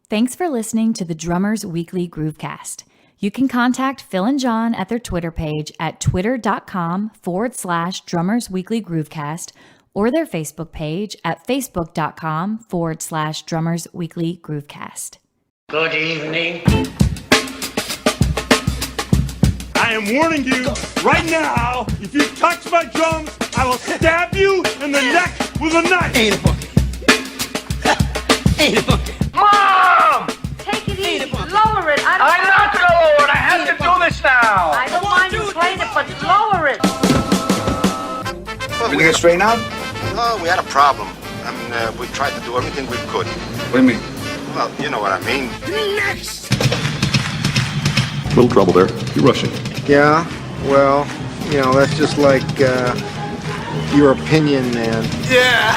Thanks for listening to the Drummers Weekly Groovecast. You can contact Phil and John at their Twitter page at twitter.com/Drummers Weekly Groovecast or their Facebook page at facebook.com/Drummers Weekly Groovecast. Good evening. I am warning you right now, if you touch my drums, I will stab you in the neck with a knife. Ain't a bucket. Ain't a bucket. Mom! Take it easy. Lower it. I'm not gonna lower it. I have to do this now. I don't mind you playing it, but lower it. Everything is straightened out? No, we had a problem. I mean, we tried to do everything we could. What do you mean? Well, you know what I mean. Next! Little trouble there. You're rushing. Yeah, well, you know, that's just like your opinion, man. Yeah!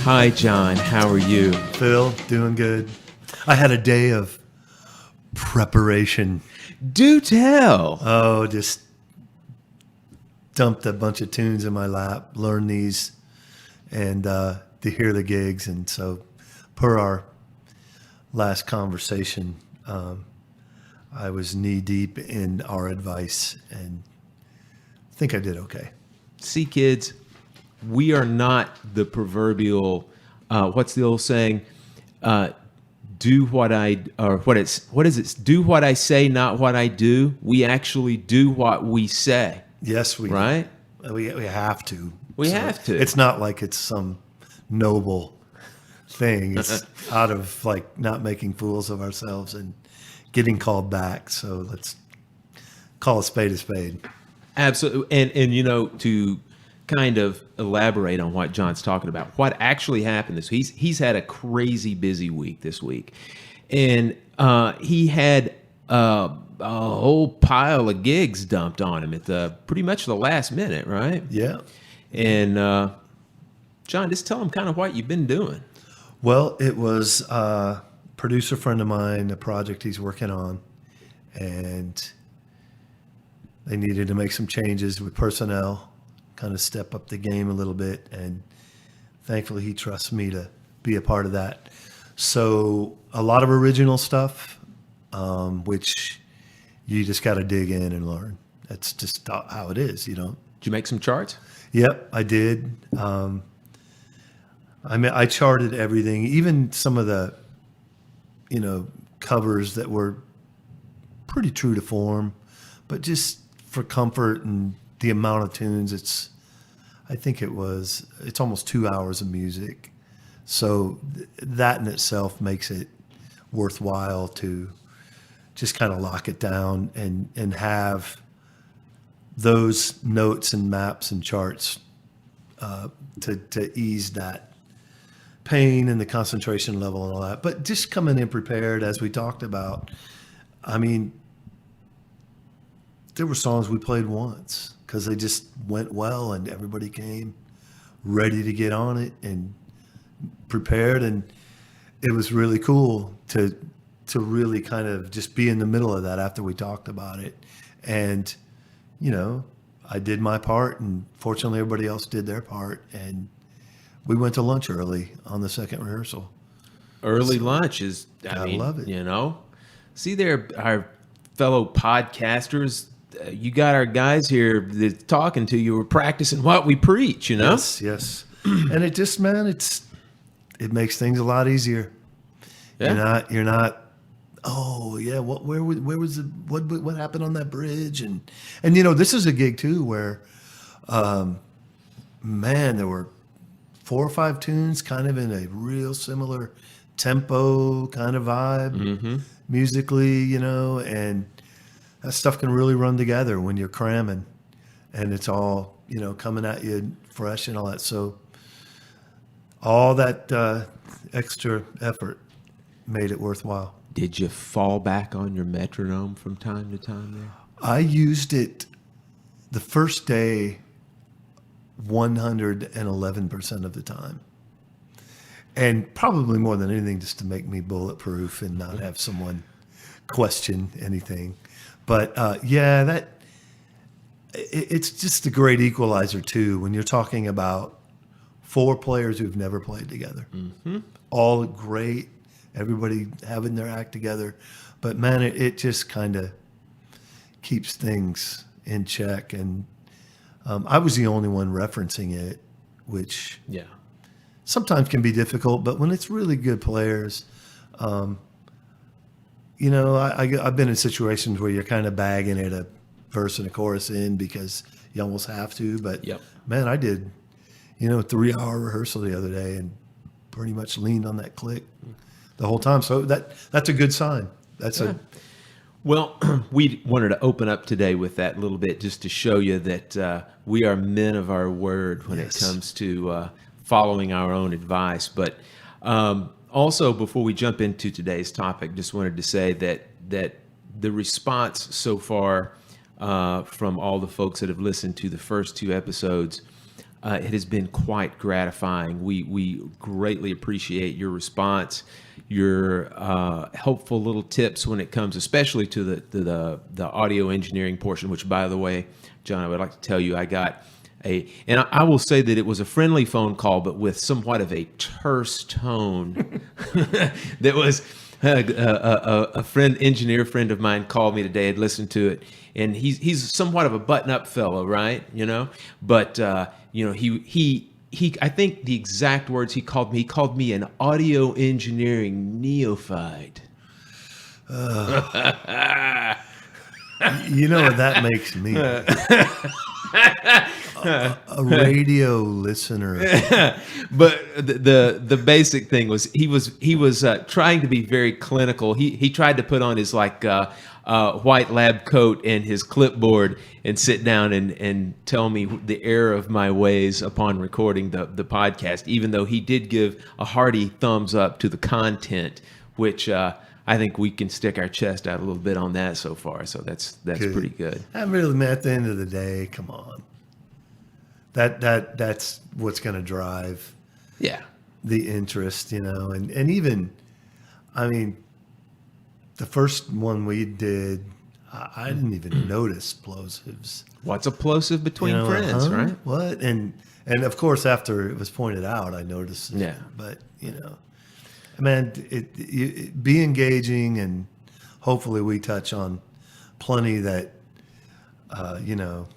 Hi, John. How are you? Phil, doing good. I had a day of preparation. Do tell. Oh, just dumped a bunch of tunes in my lap, learned these, and to hear the gigs. And so, per our last conversation, I was knee deep in our advice, and I think I did okay. See, kids, we are not the proverbial. What's the old saying? Do what I, or what is it? Do what I say, not what I do. We actually do what we say. Yes, we right. We have to. We have to. It's not like it's some noble thing. It's out of like not making fools of ourselves and getting called back. So let's call a spade a spade. Absolutely. And you know, to kind of elaborate on what John's talking about, what actually happened this week, he's had a crazy busy week this week. And he had a whole pile of gigs dumped on him at pretty much the last minute, right? Yeah. And John, just tell him kind of what you've been doing. Well, it was a producer friend of mine, a project he's working on, and they needed to make some changes with personnel, kind of step up the game a little bit, and thankfully he trusts me to be a part of that. So a lot of original stuff, which you just got to dig in and learn. That's just how it is, you know. Did you make some charts? Yep, I did. I charted everything, even some of the, you know, covers that were pretty true to form, but just for comfort and the amount of tunes, it's almost 2 hours of music. So that in itself makes it worthwhile to just kind of lock it down and have those notes and maps and charts to ease that pain and the concentration level and all that. But just coming in prepared, as we talked about, I mean, there were songs we played once because they just went well and everybody came ready to get on it and prepared. And it was really cool to really kind of just be in the middle of that after we talked about it. And, you know, I did my part, and fortunately everybody else did their part. And we went to lunch early on the second rehearsal. Early lunch is, I mean, love it. You know, see there, our fellow podcasters, you got our guys here that's talking to you. We're practicing what we preach, you know? Yes. And it just, man, it makes things a lot easier. Yeah. You're not, oh yeah, what happened on that bridge? And you know, this is a gig too where, man, there were 4 or 5 tunes kind of in a real similar tempo kind of vibe musically, you know, and that stuff can really run together when you're cramming and it's all, you know, coming at you fresh and all that. So all that extra effort made it worthwhile. Did you fall back on your metronome from time to time there? I used it the first day 111% of the time. And probably more than anything just to make me bulletproof and not have someone question anything. But yeah, that it's just a great equalizer too when you're talking about 4 players who've never played together. All great, everybody having their act together, but man, it just kind of keeps things in check. And I was the only one referencing it, which sometimes can be difficult, but when it's really good players, you know, I've been in situations where you're kind of bagging it a verse and a chorus in because you almost have to. But man, I did, you know, a 3-hour rehearsal the other day and pretty much leaned on that click the whole time. So that's a good sign. Well, we wanted to open up today with that a little bit just to show you that we are men of our word when it comes to following our own advice. But also, before we jump into today's topic, just wanted to say that the response so far from all the folks that have listened to the first 2 episodes, it has been quite gratifying. We greatly appreciate your response, your helpful little tips when it comes, especially to the audio engineering portion. Which, by the way, John, I would like to tell you, I got and I will say that it was a friendly phone call, but with somewhat of a terse tone. That was a engineer friend of mine called me today. I'd listened to it, and he's somewhat of a button-up fellow, right? You know, but you know, he I think the exact words he called me an audio engineering neophyte. You know what that makes me? A radio listener. But the basic thing was he was trying to be very clinical. He tried to put on his white lab coat and his clipboard and sit down and tell me the error of my ways upon recording the podcast, even though he did give a hearty thumbs up to the content, which I think we can stick our chest out a little bit on that so far. So that's good. Pretty good. I really, at the end of the day, come on. That's what's going to drive the interest, you know. And even, I mean, the first one we did, I didn't even notice plosives. What's a plosive between friends, right? What? And of course, after it was pointed out, I noticed it. Yeah. But, you know, man, it be engaging, and hopefully we touch on plenty that, you know,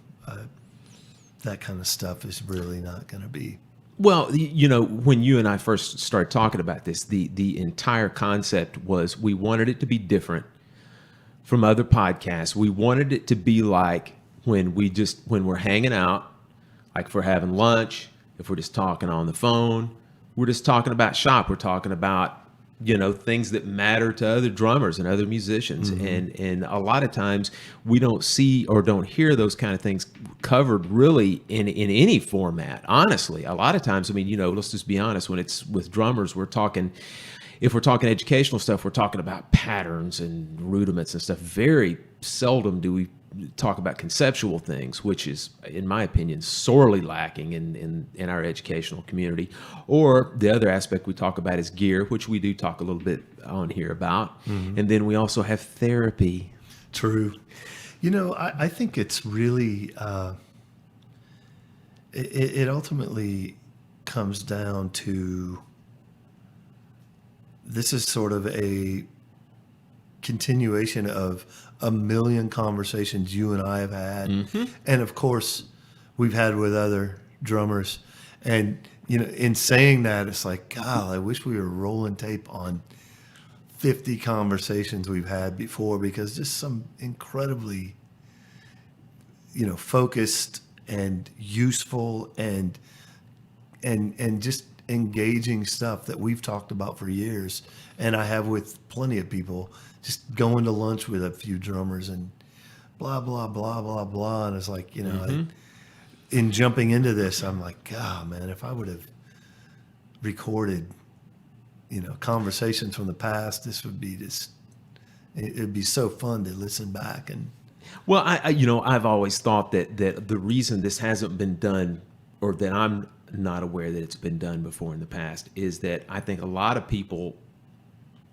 that kind of stuff is really not going to be. Well, you know, when you and I first started talking about this, the entire concept was we wanted it to be different from other podcasts. We wanted it to be like when we're hanging out, like if we're having lunch, if we're just talking on the phone, we're just talking about shop. We're talking about, you know, things that matter to other drummers and other musicians. Mm-hmm. And a lot of times we don't see or don't hear those kind of things covered really in any format. Honestly, a lot of times, I mean, you know, let's just be honest, when it's with drummers, if we're talking educational stuff, we're talking about patterns and rudiments and stuff. Very seldom do we talk about conceptual things, which is, in my opinion, sorely lacking in our educational community. Or the other aspect we talk about is gear, which we do talk a little bit on here about. Mm-hmm. And then we also have therapy. True. You know, I think it's really, it ultimately comes down to, this is sort of a continuation of a million conversations you and I have had. Mm-hmm. And of course, we've had with other drummers. And, you know, in saying that, it's like, God, I wish we were rolling tape on 50 conversations we've had before, because just some incredibly, you know, focused and useful and just engaging stuff that we've talked about for years. And I have with plenty of people, just going to lunch with a few drummers and blah, blah, blah, blah, blah. And it's like, you know, mm-hmm. In jumping into this, I'm like, God, man, if I would have recorded, you know, conversations from the past, this would be just, it'd be so fun to listen back. And well, I've always thought that the reason this hasn't been done, or that I'm not aware that it's been done before in the past, is that I think a lot of people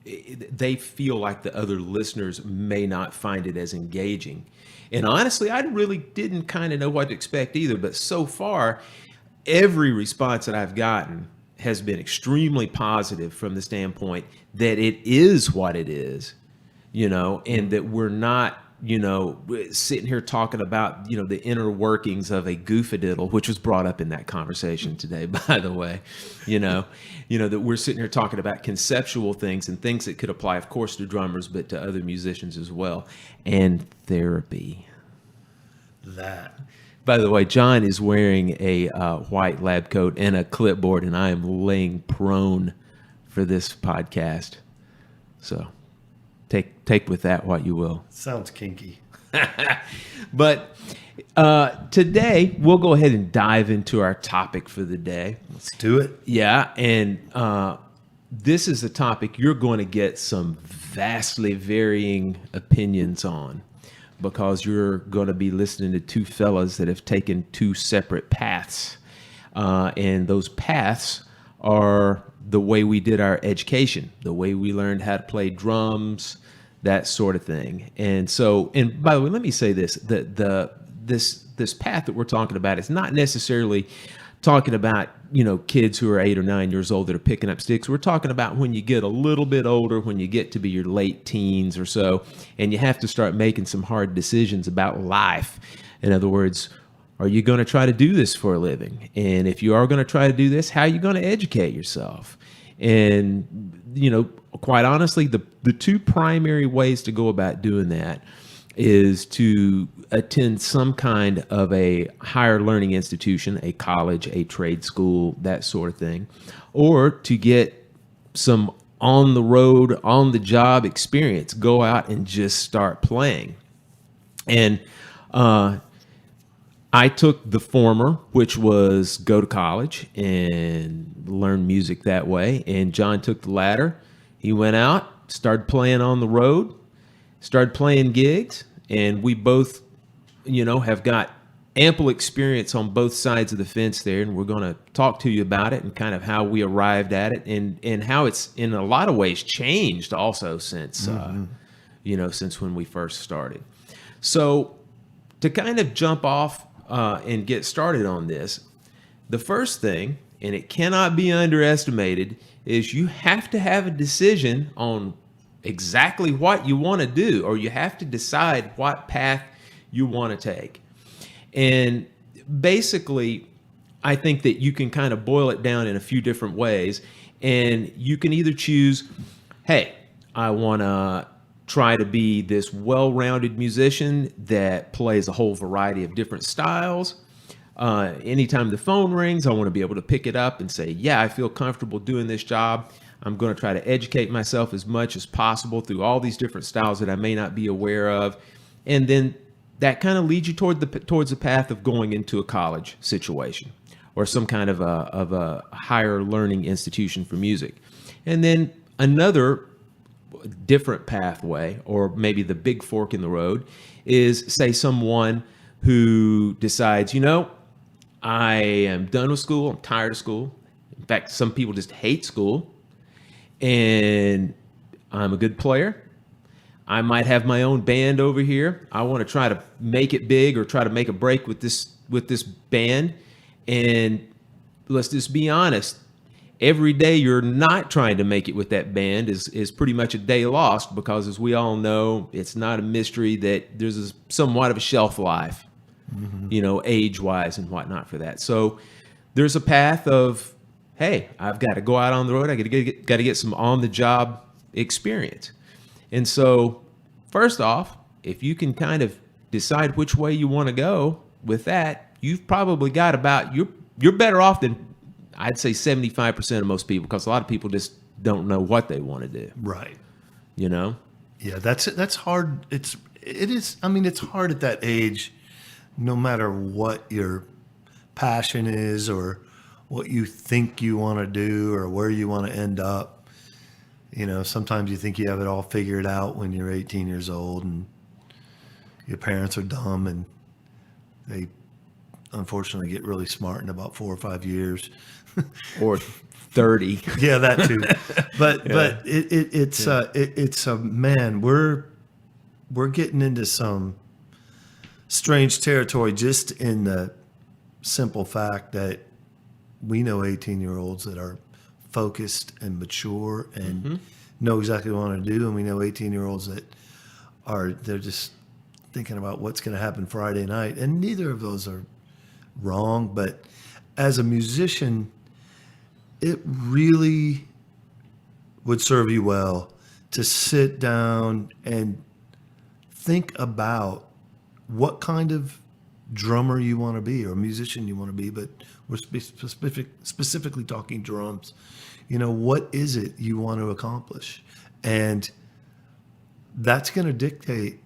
they feel like the other listeners may not find it as engaging. And honestly, I really didn't kind of know what to expect either. But so far, every response that I've gotten has been extremely positive from the standpoint that it is what it is, and that we're not, sitting here talking about, the inner workings of a goofadiddle, which was brought up in that conversation today, by the way, that we're sitting here talking about conceptual things and things that could apply, of course, to drummers, but to other musicians as well. And therapy. That. By the way, John is wearing a white lab coat and a clipboard, and I am laying prone for this podcast. So take with that what you will. Sounds kinky. But today, we'll go ahead and dive into our topic for the day. Let's do it. Yeah, and this is a topic you're going to get some vastly varying opinions on, because you're going to be listening to two fellas that have taken two separate paths. And those paths are the way we did our education, the way we learned how to play drums, that sort of thing. And so, and by the way, let me say this, this path that we're talking about is not necessarily talking about, kids who are 8 or 9 years old that are picking up sticks. We're talking about when you get a little bit older, when you get to be your late teens or so, and you have to start making some hard decisions about life. In other words, are you going to try to do this for a living? And if you are going to try to do this, how are you going to educate yourself? And, quite honestly, the two primary ways to go about doing that is to attend some kind of a higher learning institution, a college, a trade school, that sort of thing, or to get some on the road, on the job experience, go out and just start playing. And I took the former, which was go to college and learn music that way. And John took the latter. He went out, started playing on the road, started playing gigs, and we both, have got ample experience on both sides of the fence there. And we're going to talk to you about it and kind of how we arrived at it, and how it's in a lot of ways changed also since, since when we first started. So to kind of jump off and get started on this, the first thing, and it cannot be underestimated, is you have to have a decision on exactly what you want to do, or you have to decide what path you want to take. And basically, I think that you can kind of boil it down in a few different ways. And you can either choose, hey, I want to try to be this well-rounded musician that plays a whole variety of different styles. Anytime the phone rings, I want to be able to pick it up and say, yeah, I feel comfortable doing this job. I'm going to try to educate myself as much as possible through all these different styles that I may not be aware of. And then that kind of leads you towards the path of going into a college situation or some kind of a higher learning institution for music. And then another different pathway, or maybe the big fork in the road, is, say, someone who decides, I am done with school. I'm tired of school. In fact, some people just hate school. And I'm a good player. I might have my own band over here. I want to try to make it big, or try to make a break with this band. And let's just be honest. Every day you're not trying to make it with that band is pretty much a day lost, because as we all know, it's not a mystery that there's somewhat of a shelf life, age-wise and whatnot for that. So there's a path of, hey, I've got to go out on the road. I got to get some on-the-job experience. And so first off, if you can kind of decide which way you want to go with that, you've probably got you're better off than, I'd say, 75% of most people, because a lot of people just don't know what they want to do. Right. Yeah, that's hard. It is. I mean, it's hard at that age, no matter what your passion is or what you think you want to do or where you want to end up. Sometimes you think you have it all figured out when you're 18 years old and your parents are dumb and they unfortunately get really smart in about 4 or 5 years. Or 30. Yeah, that too. But it's man, we're getting into some strange territory just in the simple fact that we know 18-year-olds that are focused and mature and know exactly what they want to do, and we know 18-year-olds that they're just thinking about what's going to happen Friday night, and neither of those are wrong. But as a musician, it really would serve you well to sit down and think about what kind of drummer you want to be or musician you want to be, but we're specifically talking drums. What is it you want to accomplish? And that's going to dictate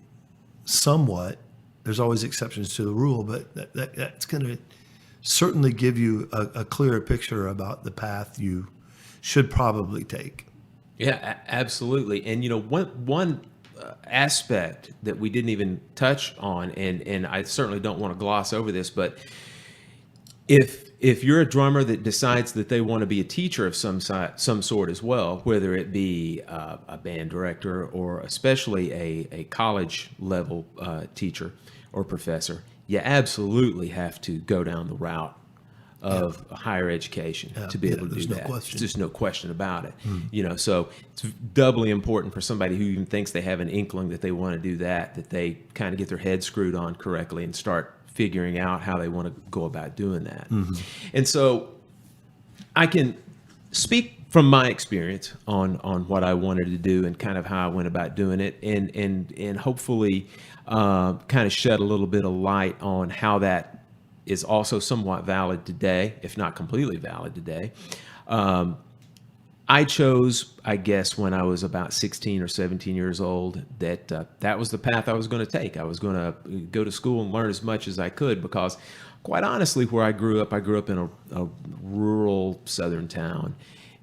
somewhat. There's always exceptions to the rule, but that's going to certainly give you a clearer picture about the path you should probably take. Yeah, absolutely. And one aspect that we didn't even touch on, and I certainly don't want to gloss over this, but if you're a drummer that decides that they want to be a teacher of some sort as well, whether it be a band director or especially a college level teacher or professor, you absolutely have to go down the route of higher education to be able to do that. There's just no question about it. So it's doubly important for somebody who even thinks they have an inkling that they want to do that they kind of get their head screwed on correctly and start figuring out how they want to go about doing that. And so I can speak from my experience on what I wanted to do and kind of how I went about doing it, and hopefully kind of shed a little bit of light on how that is also somewhat valid today, if not completely valid today. I chose, I guess, when I was about 16 or 17 years old, that was the path I was going to take. I was going to go to school and learn as much as I could, because quite honestly, where I grew up in a rural southern town.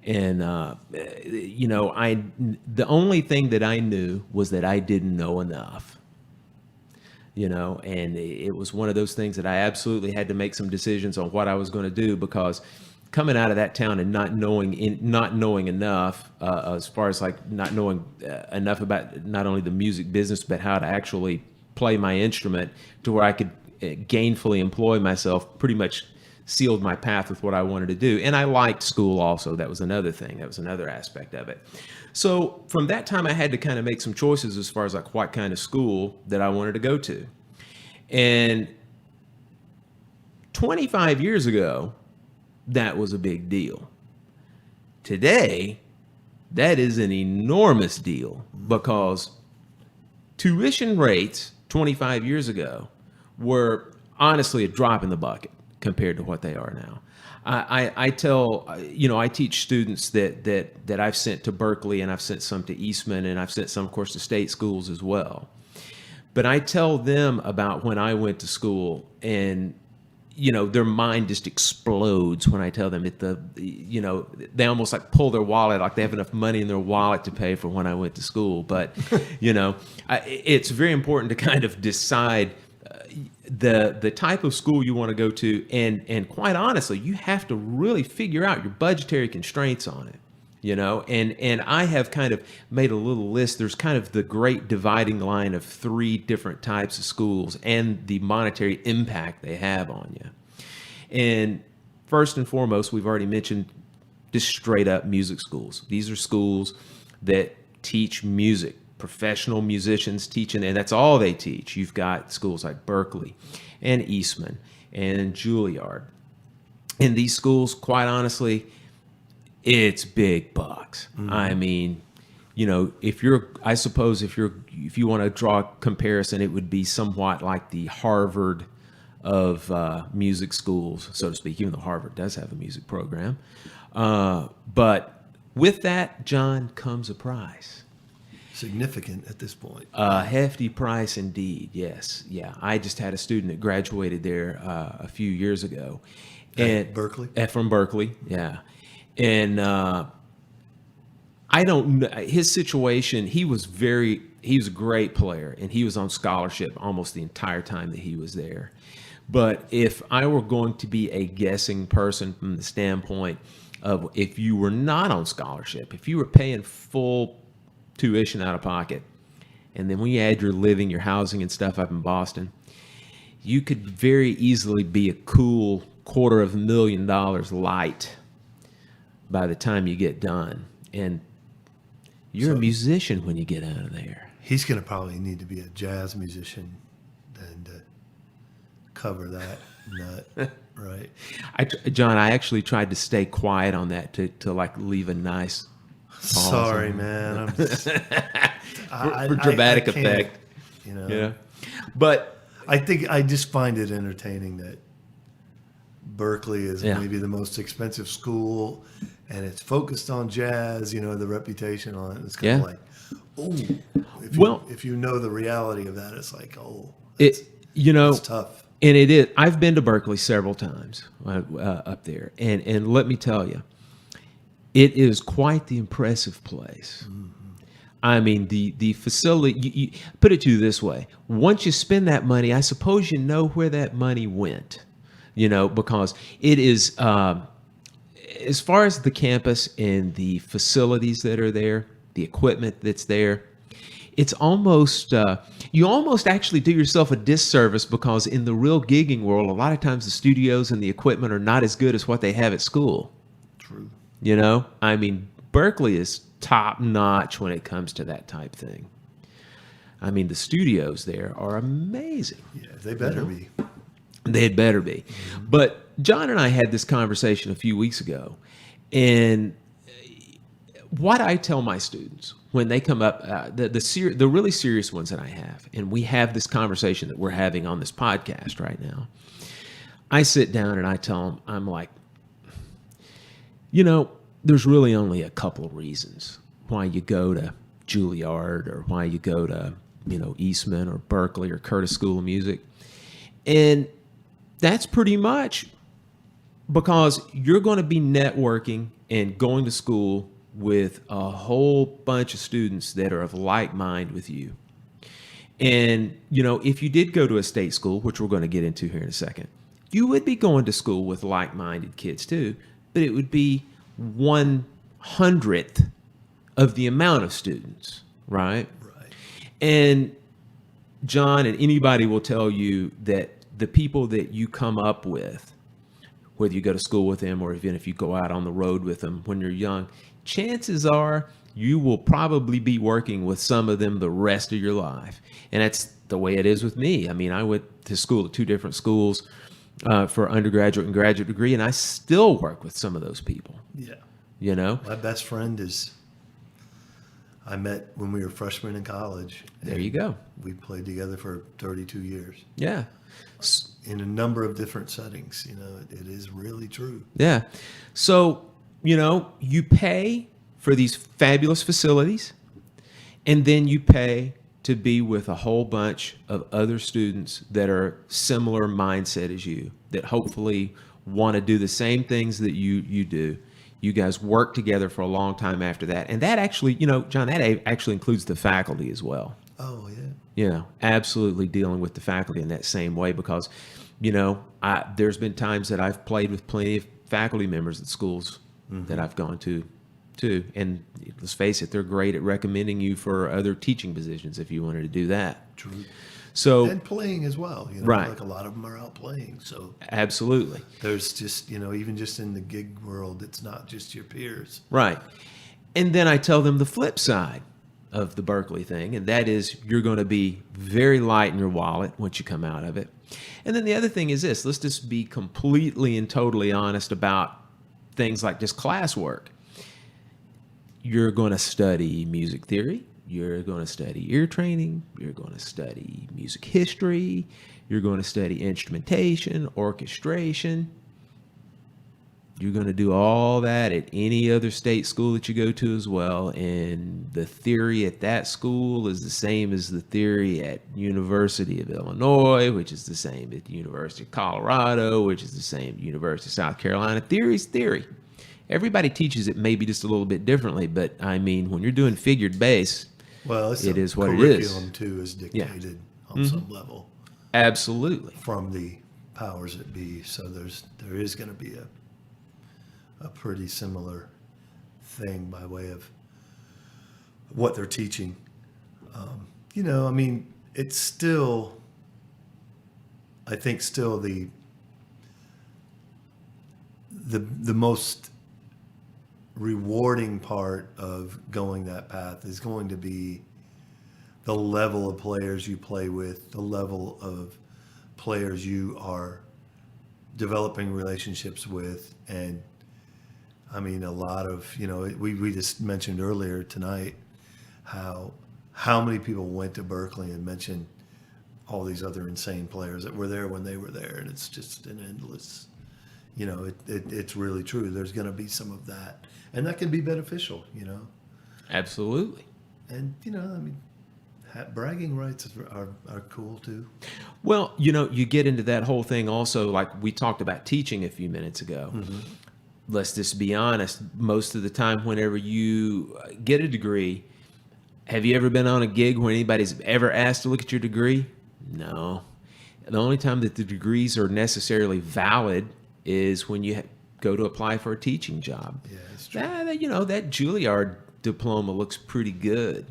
And, the only thing that I knew was that I didn't know enough. And it was one of those things that I absolutely had to make some decisions on what I was going to do, because coming out of that town and not knowing enough, as far as like not knowing enough about not only the music business, but how to actually play my instrument to where I could gainfully employ myself, pretty much sealed my path with what I wanted to do. And I liked school also. That was another thing. That was another aspect of it. So from that time, I had to kind of make some choices as far as like what kind of school that I wanted to go to. And 25 years ago, that was a big deal. Today, that is an enormous deal, because tuition rates 25 years ago were honestly a drop in the bucket compared to what they are now. I teach students that I've sent to Berkeley, and I've sent some to Eastman, and I've sent some, of course, to state schools as well. But I tell them about when I went to school, and their mind just explodes when I tell them they almost like pull their wallet, like they have enough money in their wallet to pay for when I went to school. But, it's very important to kind of decide the type of school you want to go to. And quite honestly, you have to really figure out your budgetary constraints on it. And I have kind of made a little list. There's kind of the great dividing line of 3 different types of schools and the monetary impact they have on you. And first and foremost, we've already mentioned just straight up music schools. These are schools that teach music, professional musicians teaching, and that's all they teach. You've got schools like Berkeley and Eastman and Juilliard. In these schools, quite honestly, it's big bucks. I mean, if you want to draw a comparison, it would be somewhat like the Harvard of music schools, so to speak, even though Harvard does have a music program. But with that, John, comes a price. Significant at this point. A hefty price indeed, yes. Yeah, I just had a student that graduated there a few years ago. At Berkeley? From Berkeley, yeah. And I don't know his situation. He was a great player, and he was on scholarship almost the entire time that he was there. But if I were going to be a guessing person from the standpoint of if you were not on scholarship, if you were paying full tuition out of pocket, and then when you add your living, your housing and stuff up in Boston, you could very easily be a cool $250,000 light by the time you get done. And you're a musician when you get out of there. He's going to probably need to be a jazz musician and cover that nut, right? John, I actually tried to stay quiet on that to like leave a nice pause. Sorry, man. I'm just, for dramatic effect. You know. Yeah. But I think I just find it entertaining that Berkeley is maybe the most expensive school, and it's focused on jazz. You know, the reputation on it. It's kind of like, if you know the reality of that, it's like, it's tough. And it is. I've been to Berkeley several times up there, and let me tell you, it is quite the impressive place. Mm-hmm. I mean, the facility, you put it to you this way. Once you spend that money, I suppose you know where that money went, because it is, as far as the campus and the facilities that are there, the equipment that's there, it's almost, you almost actually do yourself a disservice because in the real gigging world, a lot of times the studios and the equipment are not as good as what they have at school. True. I mean, Berkeley is top notch when it comes to that type thing. I mean, the studios there are amazing. Yeah, they better be. They'd better be. Mm-hmm. But John and I had this conversation a few weeks ago, and what I tell my students when they come up, the really serious ones that I have, and we have this conversation that we're having on this podcast right now, I sit down and I tell them, I'm like, there's really only a couple of reasons why you go to Juilliard or why you go to, Eastman or Berkeley or Curtis School of Music. And that's pretty much because you're going to be networking and going to school with a whole bunch of students that are of like mind with you. And, if you did go to a state school, which we're going to get into here in a second, you would be going to school with like-minded kids too, but it would be 1/100th of the amount of students, right? Right. And John and anybody will tell you that the people that you come up with, whether you go to school with them or even if you go out on the road with them when you're young, chances are you will probably be working with some of them the rest of your life. And that's the way it is with me. I mean, I went to school at two different schools for undergraduate and graduate degree, and I still work with some of those people. Yeah. My best friend I met when we were freshmen in college. There you go. We played together for 32 years. Yeah. In a number of different settings. It is really true. Yeah. So, you pay for these fabulous facilities, and then you pay to be with a whole bunch of other students that are similar mindset as you, that hopefully want to do the same things that you do. You guys work together for a long time after that. And that actually, John, that actually includes the faculty as well. Oh, yeah. Absolutely dealing with the faculty in that same way because, there's been times that I've played with plenty of faculty members at schools that I've gone to too. And let's face it, they're great at recommending you for other teaching positions if you wanted to do that. True. So, and playing as well, right. Like a lot of them are out playing. So absolutely. There's just, even just in the gig world, it's not just your peers. Right. And then I tell them the flip side of the Berkeley thing, and that is you're going to be very light in your wallet once you come out of it. And then the other thing is this, let's just be completely and totally honest about things like just classwork. You're going to study music theory. You're going to study ear training. You're going to study music history. You're going to study instrumentation, orchestration. You're going to do all that at any other state school that you go to as well. And the theory at that school is the same as the theory at University of Illinois, which is the same at the University of Colorado, which is the same at University of South Carolina. Theory is theory. Everybody teaches it maybe just a little bit differently, but I mean, when you're doing figured bass, it is what it is. Curriculum too is dictated on some level. Absolutely. From the powers that be. So there is going to be a pretty similar thing by way of what they're teaching. I mean, it's still, I think, still the most rewarding part of going that path is going to be the level of players you play with, the level of players you are developing relationships with. And I mean, a lot of, we just mentioned earlier tonight how many people went to Berkeley and mentioned all these other insane players that were there when they were there. And it's just an endless, it's really true. There's going to be some of that, and that can be beneficial, Absolutely. And, I mean, bragging rights are cool too. Well, you get into that whole thing also, like we talked about teaching a few minutes ago. Mm-hmm. Let's just be honest. Most of the time, whenever you get a degree, have you ever been on a gig where anybody's ever asked to look at your degree? No. The only time that the degrees are necessarily valid is when you go to apply for a teaching job. Yeah, that's true. That Juilliard diploma looks pretty good.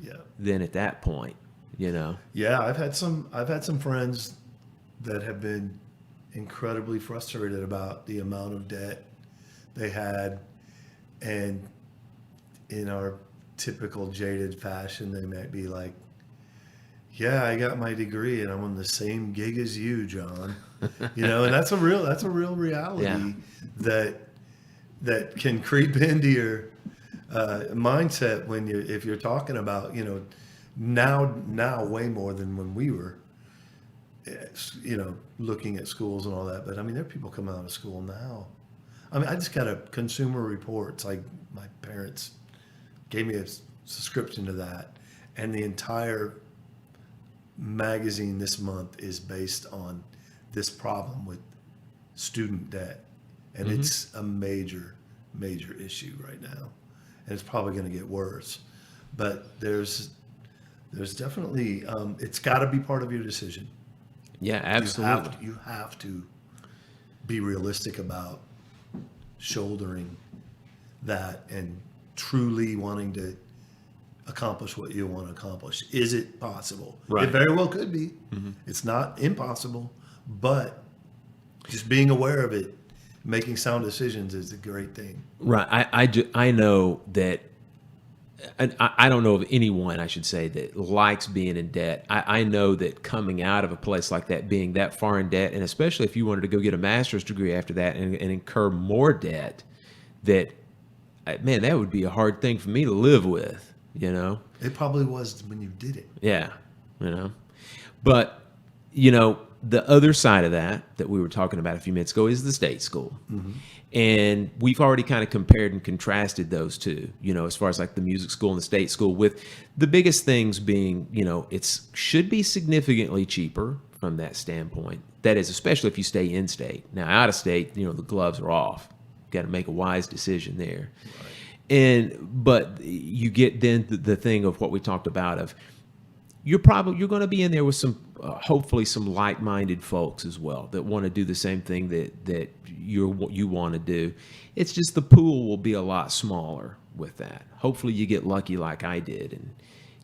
Yeah. Then at that point, Yeah, I've had some friends that have been incredibly frustrated about the amount of debt they had, and in our typical jaded fashion, they might be like, "Yeah, I got my degree and I'm on the same gig as you, John." And that's a real reality that can creep into your mindset if you're talking about, now way more than when we were, looking at schools and all that. But I mean, there are people coming out of school now. I mean, I just got a Consumer Reports. Like, my parents gave me a subscription to that, and the entire magazine this month is based on this problem with student debt, and Mm-hmm. it's a major issue right now, and it's probably going to get worse. But there's definitely it's got to be part of your decision. Yeah, absolutely. You have to be realistic about shouldering that and truly wanting to accomplish what you want to accomplish. Is it possible? Right. It very well could be. Mm-hmm. It's not impossible, but just being aware of it, making sound decisions is a great thing. Right. I know that. I don't know of anyone, I should say, that likes being in debt. I know that coming out of a place like that, being that far in debt, and especially if you wanted to go get a master's degree after that and incur more debt, that would be a hard thing for me to live with, It probably was when you did it. Yeah, But, the other side of that we were talking about a few minutes ago is the state school. Mm-hmm. And we've already kind of compared and contrasted those two, as far as like the music school and the state school, with the biggest things being, it should be significantly cheaper from that standpoint. That is, especially if you stay in state. Now, out of state, the gloves are off. Got to make a wise decision there. Right. But you get then the thing of what we talked about of you're going to be in there with some hopefully some like-minded folks as well that want to do the same thing that you want to do. It's just the pool will be a lot smaller with that. Hopefully you get lucky like I did, and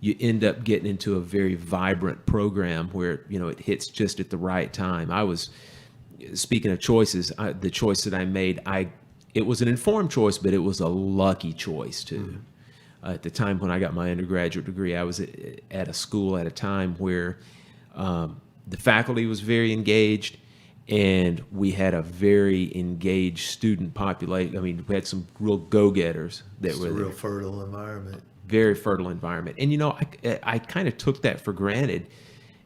you end up getting into a very vibrant program where it hits just at the right time. I was speaking of choices, the choice that I made, it was an informed choice, but it was a lucky choice too. Mm-hmm. At the time when I got my undergraduate degree, I was at a school at a time where the faculty was very engaged, and we had a very engaged student population. I mean, we had some real go-getters that were there. It's a real fertile environment. Very fertile environment. And, I kind of took that for granted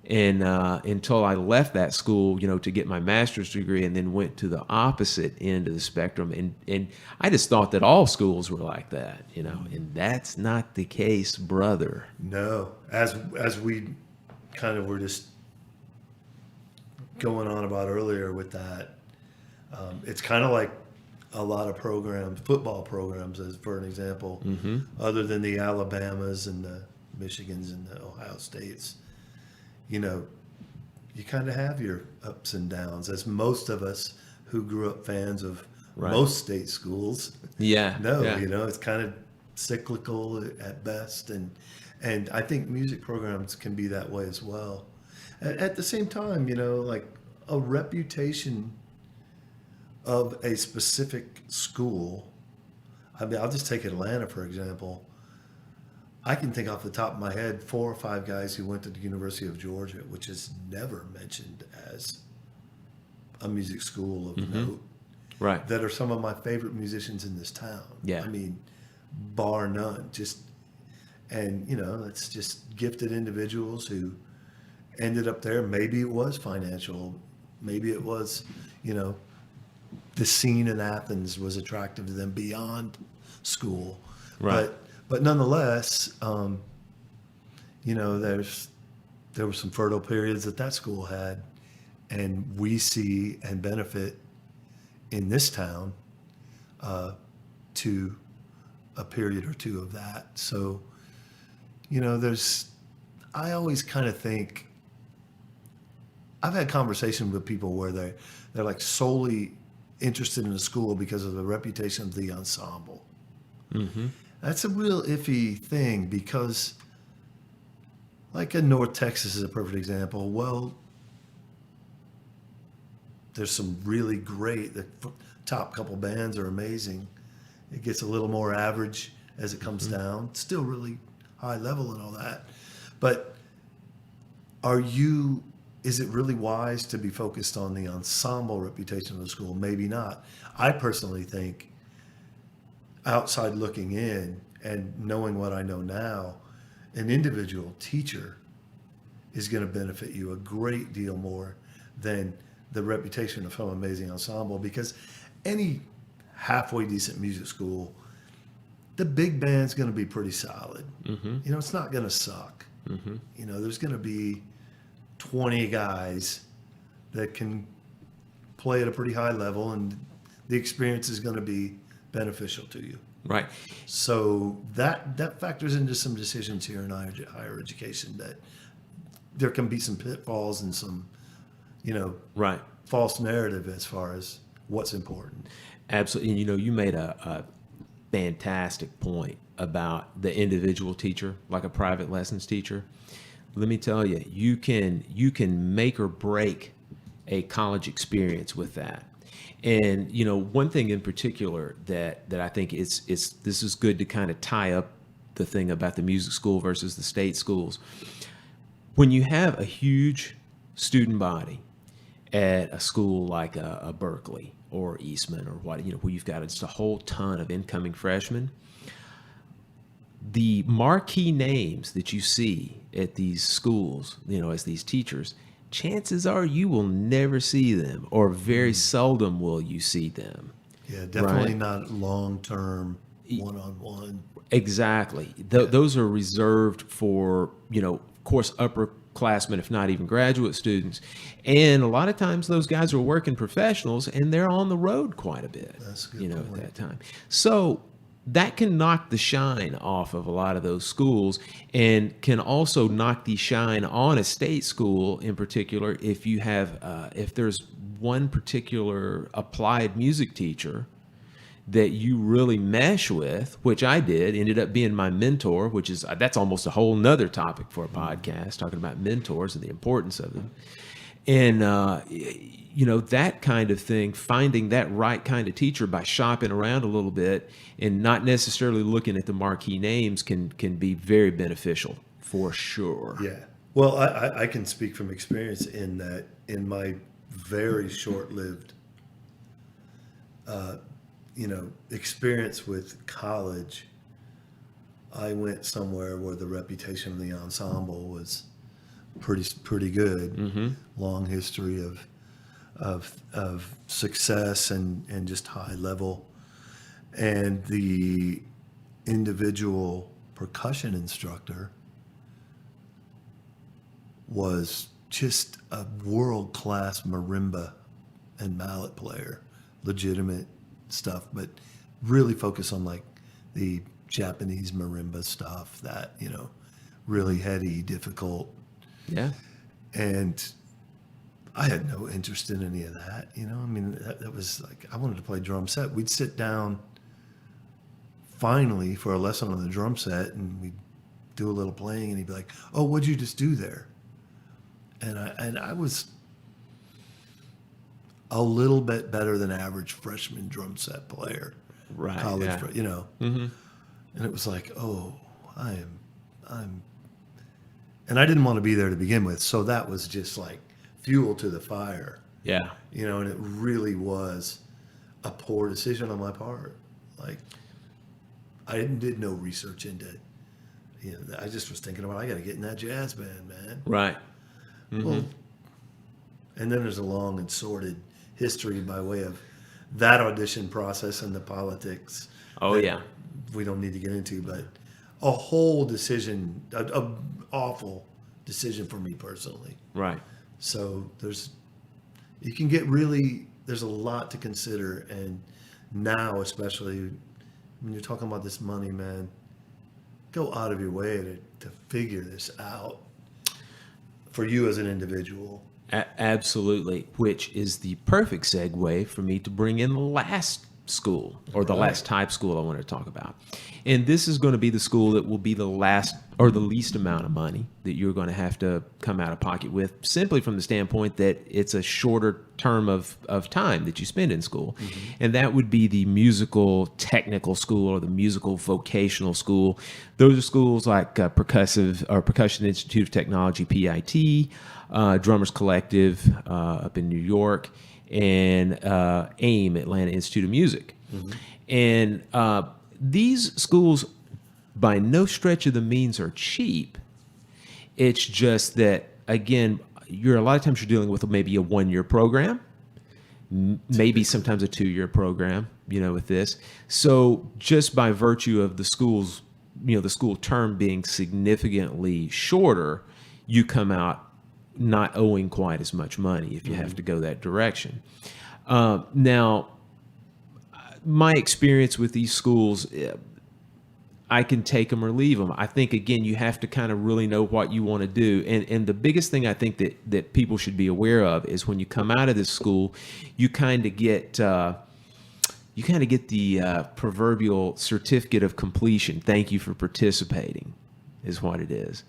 and until I left that school, to get my master's degree, and then went to the opposite end of the spectrum. And I just thought that all schools were like that, and that's not the case, brother. No, as we kind of were just going on about earlier with that, it's kind of like a lot of programs, football programs, as for an example, mm-hmm. other than the Alabamas and the Michigans and the Ohio States. you kind of have your ups and downs, as most of us who grew up fans of Right. most state schools Yeah. know. yeah. It's kind of cyclical at best, and I think music programs can be that way as well. At the same time, like a reputation of a specific school. I mean, I'll just take Atlanta, for example. I can think off the top of my head 4 or 5 guys who went to the University of Georgia, which is never mentioned as a music school of note, Right. that are some of my favorite musicians in this town. Yeah. I mean, bar none. And it's just gifted individuals who ended up there. Maybe it was financial. Maybe it was, the scene in Athens was attractive to them beyond school. Right. But nonetheless, there were some fertile periods that school had, and we see and benefit in this town to a period or two of that. So, I always kind of think, I've had conversations with people where they're like solely interested in the school because of the reputation of the ensemble. Mm-hmm. That's a real iffy thing, because like in North Texas is a perfect example. Well, there's some really great, the top couple bands are amazing. It gets a little more average as it comes down, still really high level and all that. But is it really wise to be focused on the ensemble reputation of the school? Maybe not. I personally think, outside looking in and knowing what I know now, an individual teacher is going to benefit you a great deal more than the reputation of some amazing ensemble, because any halfway decent music school, the big band's going to be pretty solid. Mm-hmm. It's not going to suck. Mm-hmm. There's going to be 20 guys that can play at a pretty high level, and the experience is going to be beneficial to you. Right. So that factors into some decisions here in higher education, that there can be some pitfalls and some, Right. false narrative as far as what's important. Absolutely. And you made a fantastic point about the individual teacher, like a private lessons teacher. Let me tell you, you can make or break a college experience with that. And one thing in particular that I think this is good to kind of tie up the thing about the music school versus the state schools. When you have a huge student body at a school like a Berkeley or Eastman or what, where you've got just a whole ton of incoming freshmen, the marquee names that you see at these schools, as these teachers, chances are you will never see them, or very seldom will you see them. Yeah, definitely Right. not long-term one-on-one. Exactly. Those are reserved for, of course, upperclassmen, if not even graduate students. And a lot of times those guys are working professionals, and they're on the road quite a bit, That's a good at point. that time. So that can knock the shine off of a lot of those schools, and can also knock the shine on a state school in particular if you have, if there's one particular applied music teacher that you really mesh with, which I did, ended up being my mentor, that's almost a whole nother topic for a podcast, talking about mentors and the importance of them. And, that kind of thing, finding that right kind of teacher by shopping around a little bit and not necessarily looking at the marquee names can be very beneficial for sure. Yeah. Well, I can speak from experience in that in my very short-lived, experience with college, I went somewhere where the reputation of the ensemble was pretty good. Mm-hmm. Long history of success and just high level. And the individual percussion instructor was just a world-class marimba and mallet player, legitimate stuff, but really focus on like the Japanese marimba stuff, that, really heady, difficult. Yeah. And I had no interest in any of that. I mean, that was like, I wanted to play drum set. We'd sit down finally for a lesson on the drum set, and we'd do a little playing, and he'd be like, "Oh, what'd you just do there?" And I was a little bit better than average freshman drum set player, Right. college, Yeah. And it was like, oh, I'm, and I didn't want to be there to begin with, so that was just like fuel to the fire, Yeah. And it really was a poor decision on my part. Like, I did no research into it. I just was thinking about, I got to get in that jazz band, man. Right. Well, and then there's a long and sordid history by way of that audition process and the politics. Oh, that yeah. We don't need to get into, but a whole decision, a awful decision for me personally. Right. So there's a lot to consider. And now, especially when you're talking about this money, man, go out of your way to figure this out for you as an individual. Absolutely, which is the perfect segue for me to bring in the last school, or the last type school I want to talk about. And this is going to be the school that will be the last or the least amount of money that you're going to have to come out of pocket with, simply from the standpoint that it's a shorter term of time that you spend in school. And that would be the musical technical school or the musical vocational school. Those are schools like Percussion Institute of Technology, PIT, Drummers Collective up in New York, and AIM, Atlanta Institute of Music. And these schools, by no stretch of the means, are cheap. It's just that, again, a lot of times you're dealing with maybe a 1-year program, maybe sometimes a 2-year program, with this. So just by virtue of the schools, the school term being significantly shorter, you come out not owing quite as much money if you have to go that direction. Now, my experience with these schools, I can take them or leave them. I think, again, you have to kind of really know what you want to do. And the biggest thing I think that people should be aware of is when you come out of this school, you kind of get the proverbial certificate of completion. Thank you for participating, is what it is.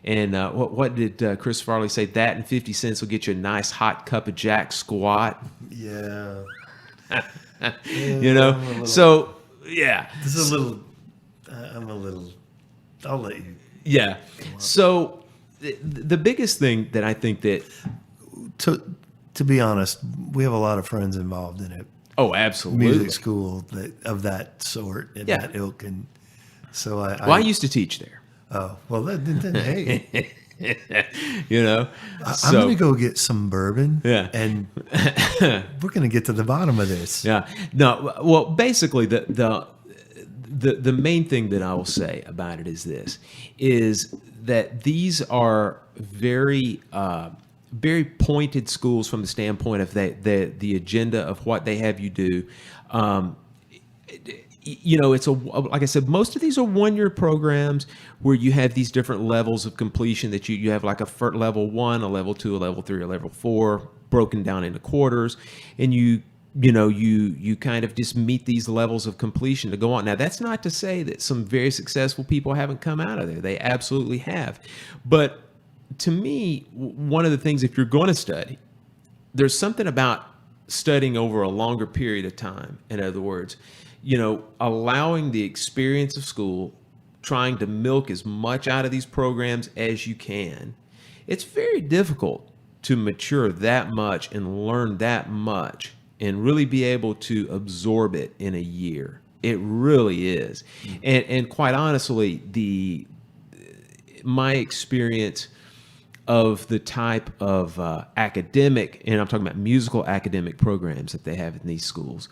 And what did Chris Farley say? That and 50 cents will get you a nice hot cup of Jack squat. Yeah. So, yeah. This is I'll let you. Yeah. So the biggest thing that I think that... To be honest, we have a lot of friends involved in it. Oh, absolutely. Music school of that sort and that ilk. And so I used to teach there. Oh, well, then hey. So, I'm going to go get some bourbon. Yeah. And we're going to get to the bottom of this. Yeah. No, well, basically the main thing that I will say about it is that these are very very pointed schools from the standpoint of the agenda of what they have you do. It's like I said, most of these are 1-year programs where you have these different levels of completion that you have, like a level 1, a level 2, a level 3, a level 4, broken down into quarters, and you kind of just meet these levels of completion to go on. Now, that's not to say that some very successful people haven't come out of there. They absolutely have. But to me, one of the things, if you're going to study, there's something about studying over a longer period of time. In other words, allowing the experience of school, trying to milk as much out of these programs as you can. It's very difficult to mature that much and learn that much and really be able to absorb it in a year. It really is. And quite honestly, my experience of the type of academic, and I'm talking about musical academic programs that they have in these schools,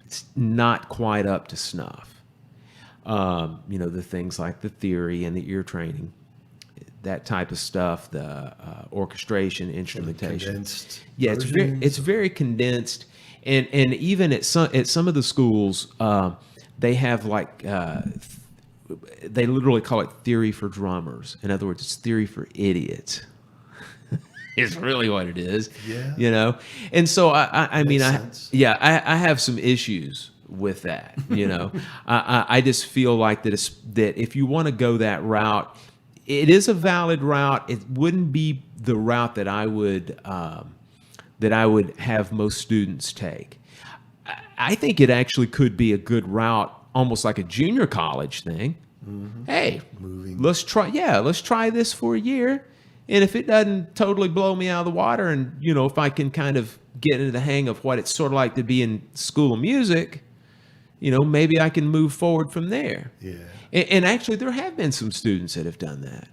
it's not quite up to snuff. The things like the theory and the ear training, that type of stuff, the orchestration, instrumentation. Condensed It's very condensed, and even at some of the schools, they have they literally call it theory for drummers. In other words, it's theory for idiots. is really what it is. Yeah. You know? And so I mean, sense. I have some issues with that, you know. I just feel like that if you want to go that route, it is a valid route. It wouldn't be the route that I would have most students take. I think it actually could be a good route, almost like a junior college thing. Mm-hmm. Hey, let's try this for a year. And if it doesn't totally blow me out of the water, and, you know, if I can kind of get into the hang of what it's sort of like to be in School of Music, you know, maybe I can move forward from there. Yeah. And actually, there have been some students that have done that.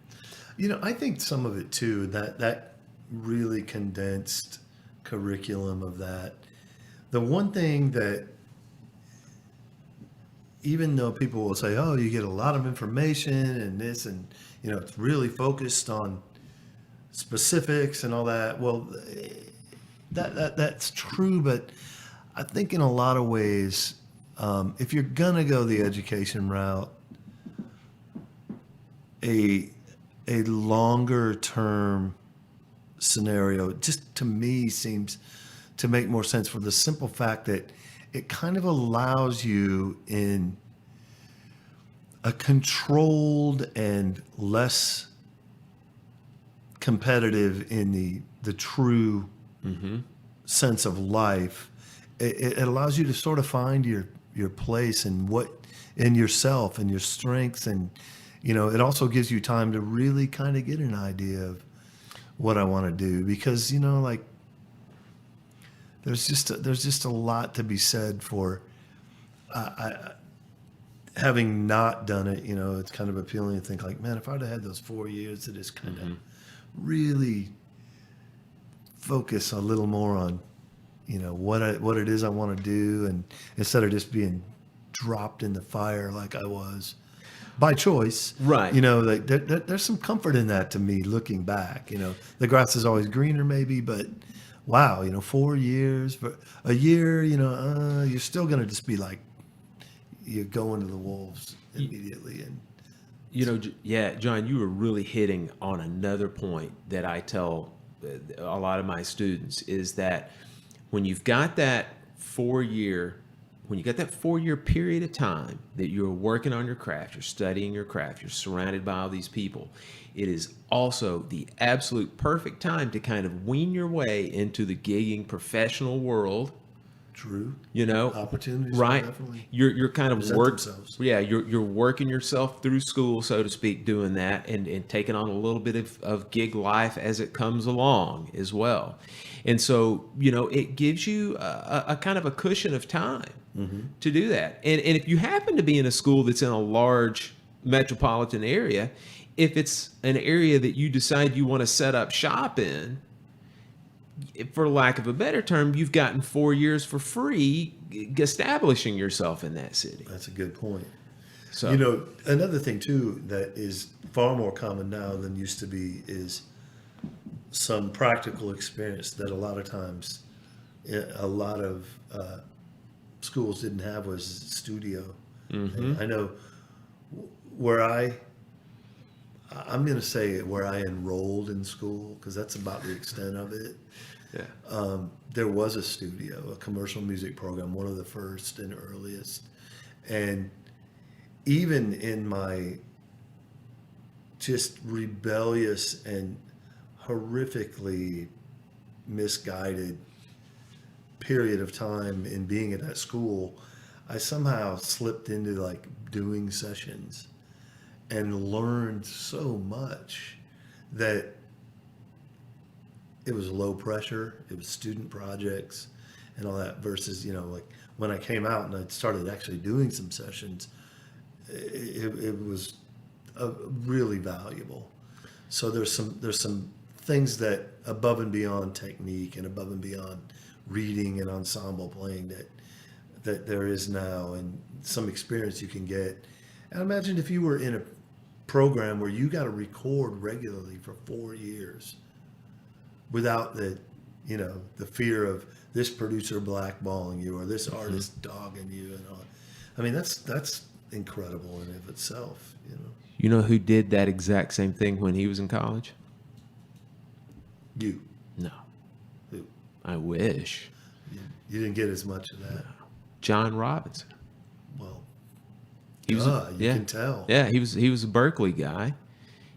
You know, I think some of it too, that really condensed curriculum of that. The one thing that, even though people will say, oh, you get a lot of information and this, and, you know, it's really focused on specifics and all that. Well, that's true, but I think in a lot of ways, if you're gonna go the education route, a longer term scenario just to me seems to make more sense, for the simple fact that it kind of allows you in a controlled and less competitive in the true sense of life. It allows you to sort of find your place and in yourself and your strengths, and, you know, it also gives you time to really kind of get an idea of what I want to do, because, you know, like, there's just a lot to be said for having not done it. You know, it's kind of appealing to think like, man, if I'd have had those 4 years to just kind of really focus a little more on, you know, what it is I want to do, and instead of just being dropped in the fire like I was by choice. Right. You know, like there's some comfort in that to me looking back. You know, the grass is always greener maybe, but wow, you know, 4 years, a year, you know, you're still going to just be like, you're going to the wolves immediately. And, you know, yeah, John, you were really hitting on another point that I tell a lot of my students, is that when you've got that 4 year period of time that you're working on your craft, you're studying your craft, you're surrounded by all these people, it is also the absolute perfect time to kind of wean your way into the gigging professional world. True. You know, opportunities, right? Definitely You're kind of you're working yourself through school, so to speak, doing that, and taking on a little bit of gig life as it comes along as well. And so, you know, it gives you a kind of a cushion of time to do that. And if you happen to be in a school that's in a large metropolitan area, if it's an area that you decide you want to set up shop in, for lack of a better term, you've gotten 4 years for free establishing yourself in that city. That's a good point. So, you know, another thing too that is far more common now than used to be is some practical experience that a lot of times a lot of schools didn't have, was studio. And I know where I'm going to say where I enrolled in school, because that's about the extent of it. Yeah. There was a studio, a commercial music program, one of the first and earliest. And even in my just rebellious and horrifically misguided period of time in being at that school, I somehow slipped into like doing sessions and learned so much that it was low pressure, it was student projects and all that, versus, you know, like when I came out and I started actually doing some sessions, it was really valuable. So there's some things that above and beyond technique and above and beyond reading and ensemble playing that there is now, and some experience you can get. And imagine if you were in a program where you got to record regularly for 4 years without the fear of this producer blackballing you or this artist dogging you and all. I mean, that's incredible in of itself, you know. You know who did that exact same thing when he was in college? You. No. I wish. You didn't get as much of that. John Robinson. Well, You can tell. Yeah, he was a Berkeley guy.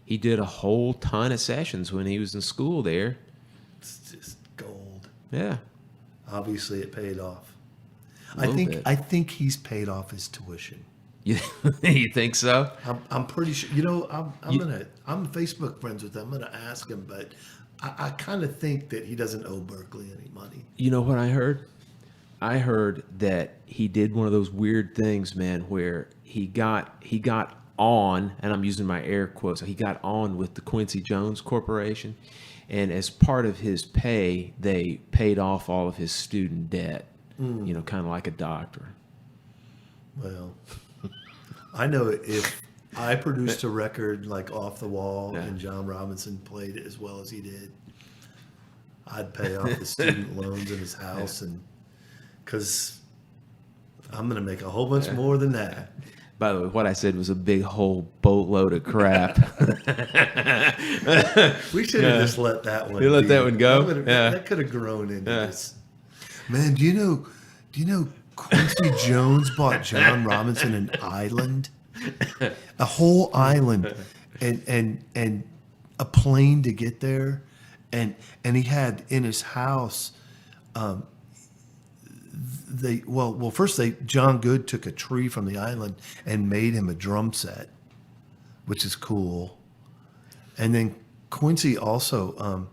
He did a whole ton of sessions when he was in school there. It's just gold. Yeah. Obviously, it paid off. A little bit. I think he's paid off his tuition. You think so? I'm pretty sure. I'm Facebook friends with him. I'm gonna ask him, but I kind of think that he doesn't owe Berkeley any money. You know what I heard? I heard that he did one of those weird things, man, where he got on, and I'm using my air quotes, he got on with the Quincy Jones Corporation, and as part of his pay, they paid off all of his student debt, kind of like a doctor. Well, I know if I produced a record like Off the Wall and John Robinson played it as well as he did, I'd pay off the student loans in his house, and because I'm going to make a whole bunch more than that. By the way, what I said was a big whole boatload of crap. We should have just let that one. You let that one go? That could have grown into this. Man, do you know Quincy Jones bought John Robinson an island? A whole island and a plane to get there. And he had in his house John Good took a tree from the island and made him a drum set, which is cool. And then Quincy also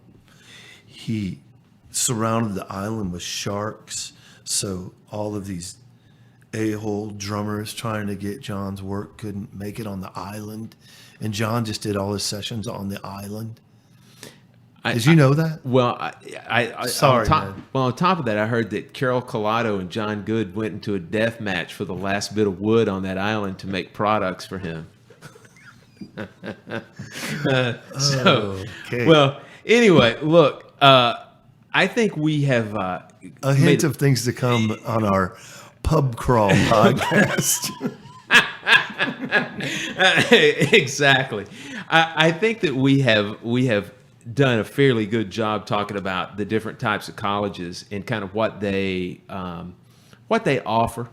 he surrounded the island with sharks, so all of these a-hole drummers trying to get John's work couldn't make it on the island, and John just did all his sessions on the island. Did you know that? Well, Sorry, man. Well, on top of that, I heard that Carol Collado and John Good went into a death match for the last bit of wood on that island to make products for him. Okay. Well, anyway, look, I think we have A hint of things to come on our Pub Crawl podcast. Exactly. I think that we have done a fairly good job talking about the different types of colleges and kind of what they offer,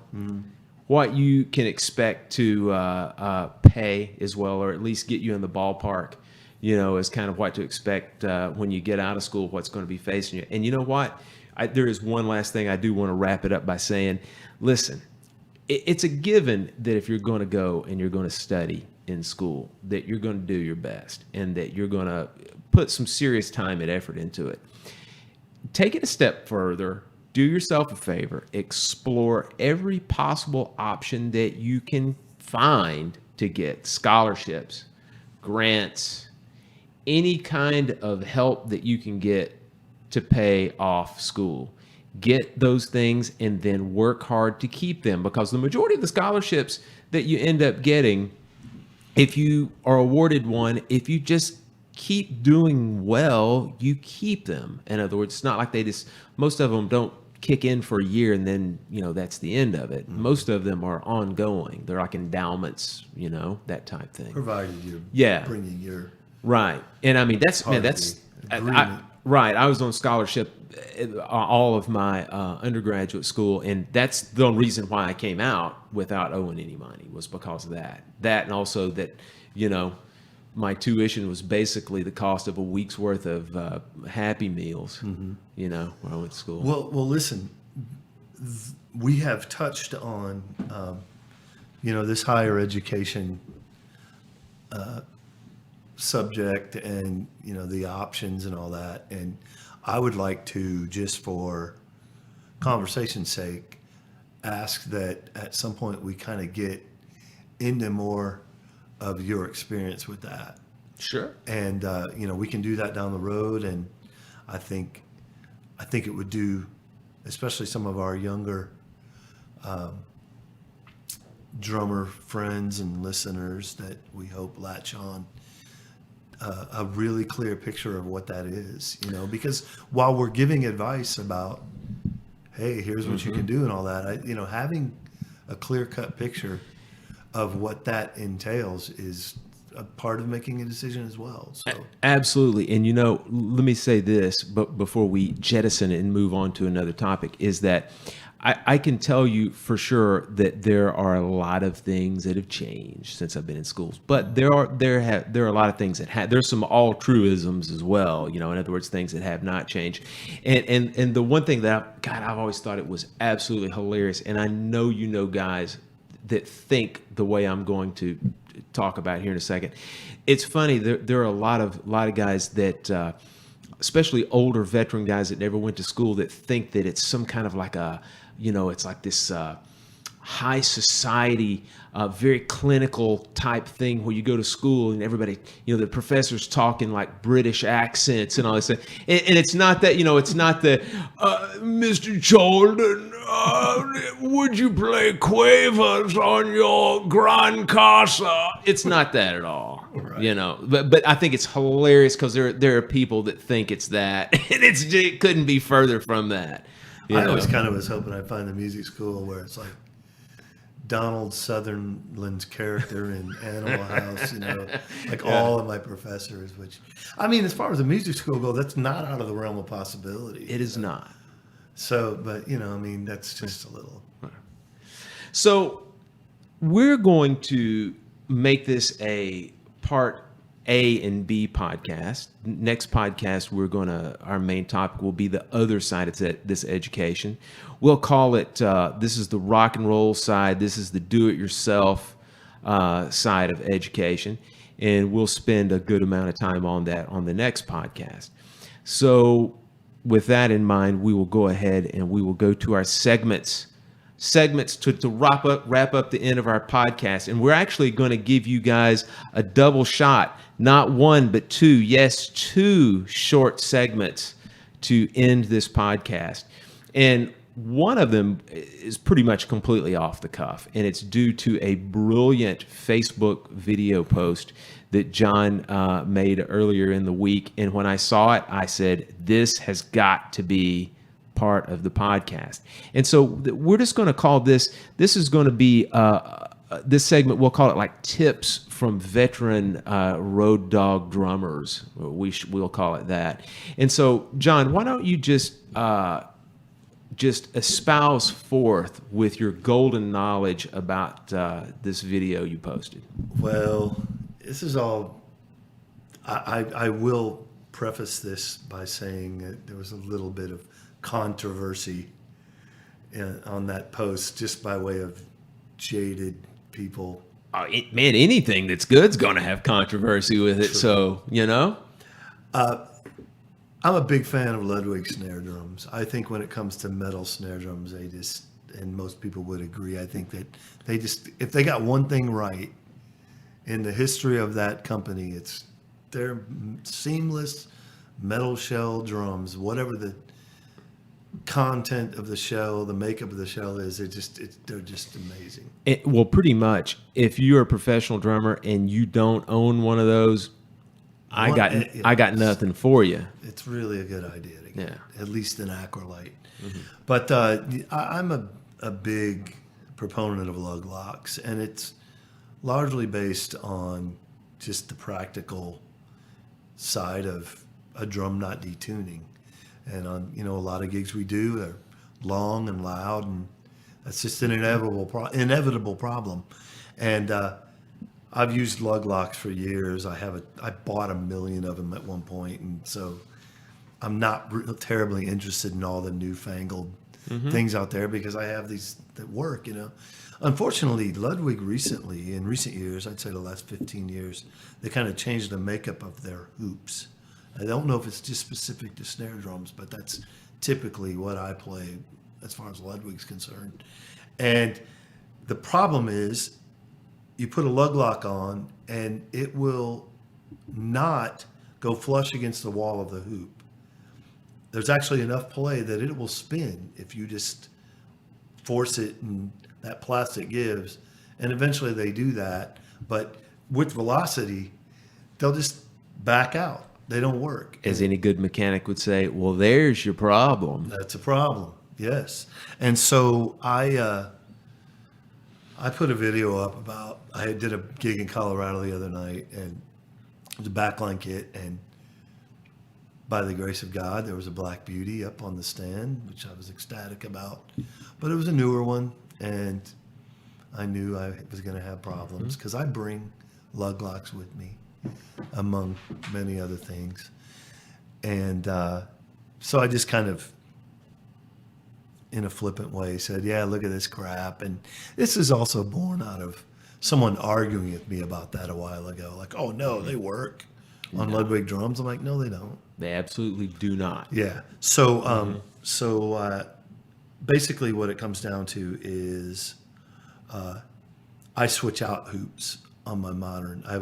what you can expect to pay as well, or at least get you in the ballpark, as kind of what to expect when you get out of school, what's going to be facing you. And you know what? There is one last thing I do want to wrap it up by saying, listen, it's a given that if you're going to go and you're going to study in school, that you're going to do your best and that you're going to put some serious time and effort into it. Take it a step further. Do yourself a favor. Explore every possible option that you can find to get scholarships, grants, any kind of help that you can get to pay off school. Get those things and then work hard to keep them, because the majority of the scholarships that you end up getting, if you are awarded one, if you just keep doing well, you keep them. In other words, it's not like most of them don't kick in for a year and then, that's the end of it. Most of them are ongoing. They're like endowments, that type thing. Provided you're bringing your right. And I mean, right. I was on scholarship all of my undergraduate school, and that's the reason why I came out without owing any money, was because of that. That, and also that, my tuition was basically the cost of a week's worth of Happy Meals, when I went to school. Well, listen, we have touched on, this higher education subject and, the options and all that. And I would like to, just for conversation's sake, ask that at some point we kind of get into more of your experience with that. Sure. And, we can do that down the road. And I think it would do, especially some of our younger drummer friends and listeners that we hope latch on, a really clear picture of what that is, because while we're giving advice about, hey, here's what you can do and all that, having a clear-cut picture of what that entails is a part of making a decision as well. So Absolutely. And, let me say this, but before we jettison it and move on to another topic, is that I can tell you for sure that there are a lot of things that have changed since I've been in schools. But there are a lot of things that have. There's some all truisms as well. In other words, things that have not changed. And the one thing that I've always thought it was absolutely hilarious. And I know guys that think the way I'm going to talk about here in a second. It's funny. There are a lot of guys that. Especially older veteran guys that never went to school that think that it's some kind of like it's like this high society, very clinical type thing where you go to school and everybody, the professor's talking like British accents and all this stuff. And it's not that, it's not the, Mr. Jordan, would you play quavers on your Gran Casa? It's not that at all, right. But I think it's hilarious because there are people that think it's that, and it couldn't be further from that. I always kind of was hoping I'd find the music school where it's like Donald Sutherland's character in Animal House, all of my professors, which, I mean, as far as the music school goes, that's not out of the realm of possibility. It is not. So, but, that's just a little. So we're going to make this a part A and B podcast. Next podcast, our main topic will be the other side of this education. We'll call it, this is the rock and roll side. This is the do-it-yourself side of education. And we'll spend a good amount of time on that on the next podcast. So with that in mind, we will go ahead and we will go to our segments to wrap up the end of our podcast. And we're actually going to give you guys a double shot, not one, but two short segments to end this podcast. And one of them is pretty much completely off the cuff, and it's due to a brilliant Facebook video post that John made earlier in the week. And when I saw it, I said, this has got to be part of the podcast. And so we're just going to call this is going to be this segment, we'll call it like tips from veteran road dog drummers. We'll call it that. And so, John, why don't you just espouse forth with your golden knowledge about this video you posted? Well, this is all, I will preface this by saying that there was a little bit of controversy on that post, just by way of jaded people. Man, anything that's good's going to have controversy with it. True. So, I'm a big fan of Ludwig snare drums. I think when it comes to metal snare drums, and most people would agree, I think that if they got one thing right in the history of that company, it's their seamless metal shell drums, whatever the content of the shell, the makeup of the shell is, they're just amazing. Well, pretty much. If you're a professional drummer and you don't own one of those, I got nothing for you. It's really a good idea to get at least an Acrolite. Mm-hmm. But I'm a big proponent of lug locks, and it's largely based on just the practical side of a drum not detuning. And on a lot of gigs we do, they're long and loud, and that's just an inevitable problem. And I've used lug locks for years. I bought 1 million of them at one point, and so I'm not terribly interested in all the newfangled things out there because I have these that work. Unfortunately, Ludwig in recent years, I'd say the last 15 years, they kind of changed the makeup of their hoops. I don't know if it's just specific to snare drums, but that's typically what I play as far as Ludwig's concerned. And the problem is you put a lug lock on and it will not go flush against the wall of the hoop. There's actually enough play that it will spin if you just force it and that plastic gives. And eventually they do that. But with velocity, they'll just back out. They don't work. As any good mechanic would say, well, there's your problem. That's a problem, yes. And so I I put a video up about, I did a gig in Colorado the other night, and it was a backline kit, and by the grace of God, there was a Black Beauty up on the stand, which I was ecstatic about. But it was a newer one, and I knew I was going to have problems because I bring lug locks with me, among many other things. And so I just kind of, in a flippant way, said, yeah, look at this crap. And this is also born out of someone arguing with me about that a while ago. Like, oh, no, they work on Ludwig drums. I'm like, no, they don't. They absolutely do not. Yeah. So, basically what it comes down to is I switch out hoops on my modern. I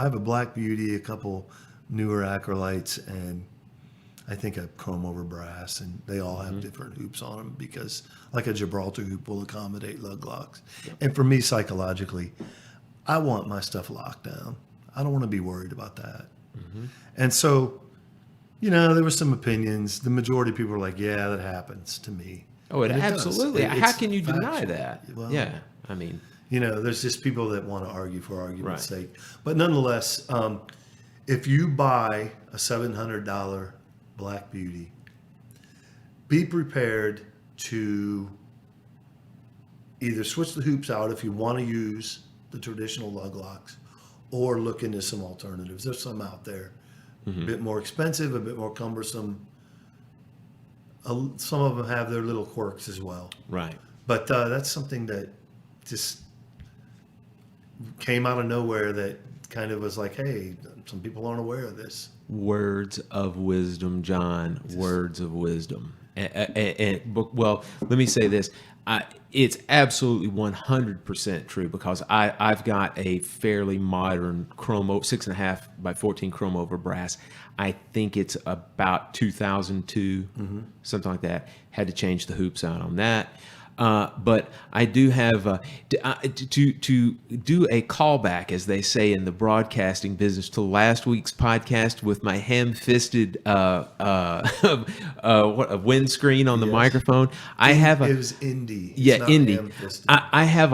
have a Black Beauty, a couple newer acrylites, and I think a chrome over brass, and they all have different hoops on them because like a Gibraltar hoop will accommodate lug locks. Yep. And for me, psychologically, I want my stuff locked down. I don't want to be worried about that. And so, there were some opinions. The majority of people were like, yeah, that happens to me. Oh, it absolutely. How can you deny factual. that? Well, yeah, I mean, there's just people that want to argue for argument's sake. But nonetheless, if you buy a $700 Black Beauty, be prepared to either switch the hoops out if you want to use the traditional lug locks, or look into some alternatives. There's some out there, a bit more expensive, a bit more cumbersome. Some of them have their little quirks as well. Right. But that's something that just came out of nowhere that kind of was like, hey, some people aren't aware of this. Words of wisdom, John. Words of wisdom. Well, let me say this. It's absolutely 100% true because I've got a fairly modern chrome 6.5 by 14 chrome over brass. I think it's about 2002, something like that. Had to change the hoops out on that. But I do have to do a callback, as they say in the broadcasting business, to last week's podcast with my ham-fisted windscreen on the microphone. I have it was indie. Yeah, indie. I have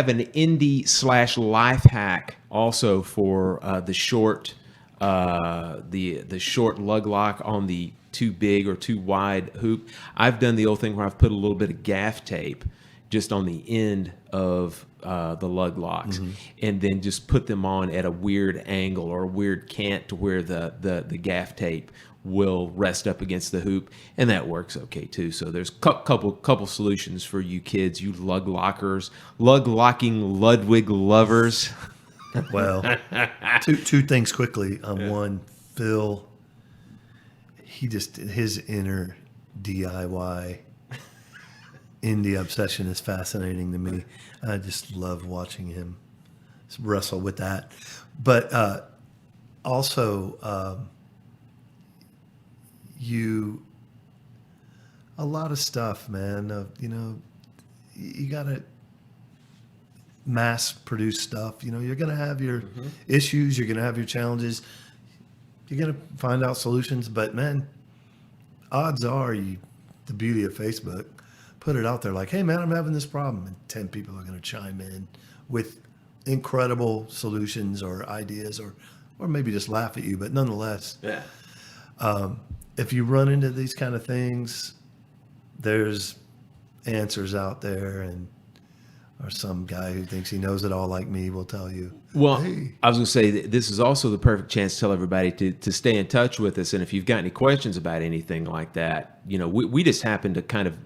an indie / life hack also for the short the short lug lock on the too big or too wide hoop. I've done the old thing where I've put a little bit of gaff tape just on the end of the lug locks, and then just put them on at a weird angle or a weird cant to where the gaff tape will rest up against the hoop, and that works okay too. So there's couple solutions for you kids, you lug locking Ludwig lovers. Well, two things quickly. One, Phil, his inner DIY indie obsession is fascinating to me. I just love watching him wrestle with that. But also, a lot of stuff, man. You got to mass produce stuff. You're going to have your issues. You're going to have your challenges. You're going to find out solutions. But, man, odds are the beauty of Facebook, put it out there like, hey, man, I'm having this problem. And 10 people are going to chime in with incredible solutions or ideas or maybe just laugh at you. But nonetheless, if you run into these kind of things, there's answers out there, or some guy who thinks he knows it all like me will tell you. Well, hey. I was going to say that this is also the perfect chance to tell everybody to stay in touch with us. And if you've got any questions about anything like that, we just happen to kind of,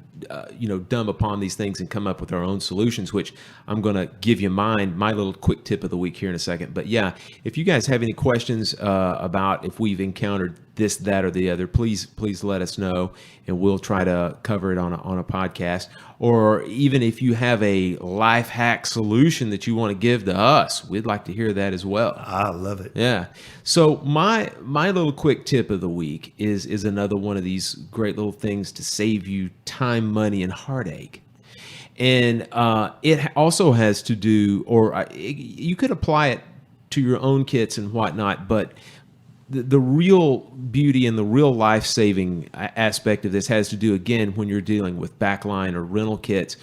dumb upon these things and come up with our own solutions, which I'm going to give you my little quick tip of the week here in a second. But yeah, if you guys have any questions about if we've encountered this, that, or the other, please let us know, and we'll try to cover it on a podcast. Or even if you have a life hack solution that you want to give to us, we'd like to hear that as well. I love it. Yeah. So my little quick tip of the week is another one of these great little things to save you time, money, and heartache. And it also has to do, or you could apply it to your own kits and whatnot, but the real beauty and the real life-saving aspect of this has to do, again, when you're dealing with backline or rental kits,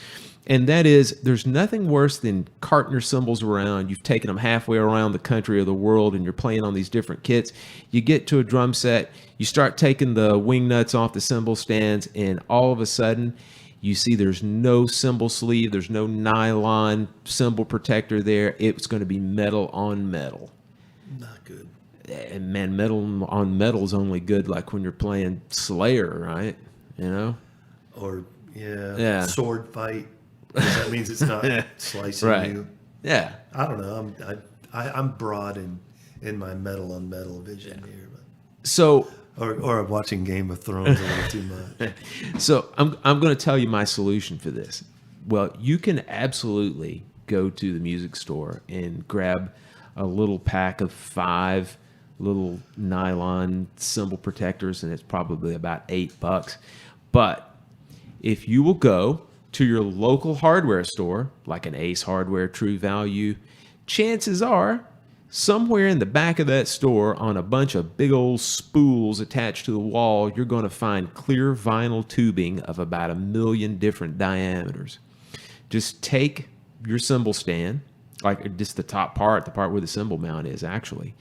And that is, there's nothing worse than carting your cymbals around. You've taken them halfway around the country or the world, and you're playing on these different kits. You get to a drum set, you start taking the wing nuts off the cymbal stands, and all of a sudden, you see there's no cymbal sleeve, there's no nylon cymbal protector there. It's going to be metal on metal. Not good. And man, metal on metal is only good like when you're playing Slayer, right? You know? Or, Yeah. sword fight. That means it's not slicing Right. you. Yeah. I don't know. I'm broad in my metal on metal vision here. But, So or I'm watching Game of Thrones a little too much. So I'm going to tell you my solution for this. Well, you can absolutely go to the music store and grab a little pack of 5 little nylon cymbal protectors, and it's probably about $8. But if you will go to your local hardware store, like an Ace Hardware, True Value, chances are somewhere in the back of that store on a bunch of big old spools attached to the wall, you're going to find clear vinyl tubing of about 1 million different diameters. Just take your cymbal stand, like just the top part, the part where the cymbal mount is actually.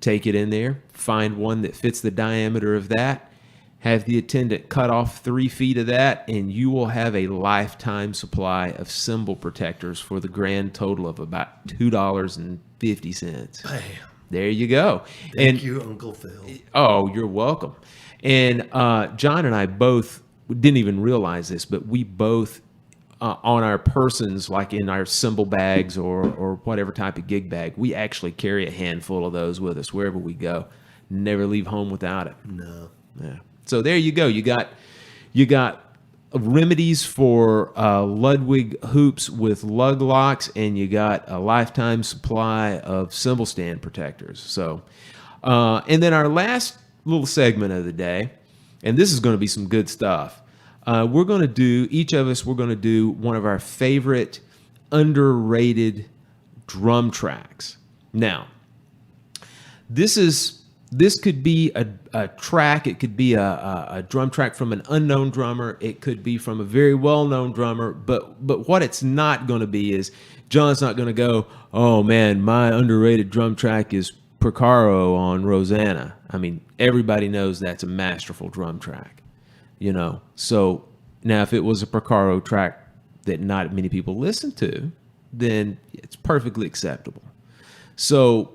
Take it in there, find one that fits the diameter of that, have the attendant cut off 3 feet of that, and you will have a lifetime supply of cymbal protectors for the grand total of about $2.50. Bam. There you go. Thank you, Uncle Phil. Oh, you're welcome. And John and I both didn't even realize this, but we both, on our persons, like in our cymbal bags or whatever type of gig bag, we actually carry a handful of those with us wherever we go. Never leave home without it. No. Yeah. So there you go. You got remedies for Ludwig hoops with lug locks, and you got a lifetime supply of cymbal stand protectors. So, and then our last little segment of the day, and this is going to be some good stuff. We're going to do, each of us, we're going to do one of our favorite underrated drum tracks. Now, this could be a track. It could be a drum track from an unknown drummer. It could be from a very well-known drummer. But what it's not going to be is John's not going to go, oh, man, my underrated drum track is Porcaro on Rosanna. I mean, everybody knows that's a masterful drum track, you know. So now if it was a Porcaro track that not many people listen to, then it's perfectly acceptable. So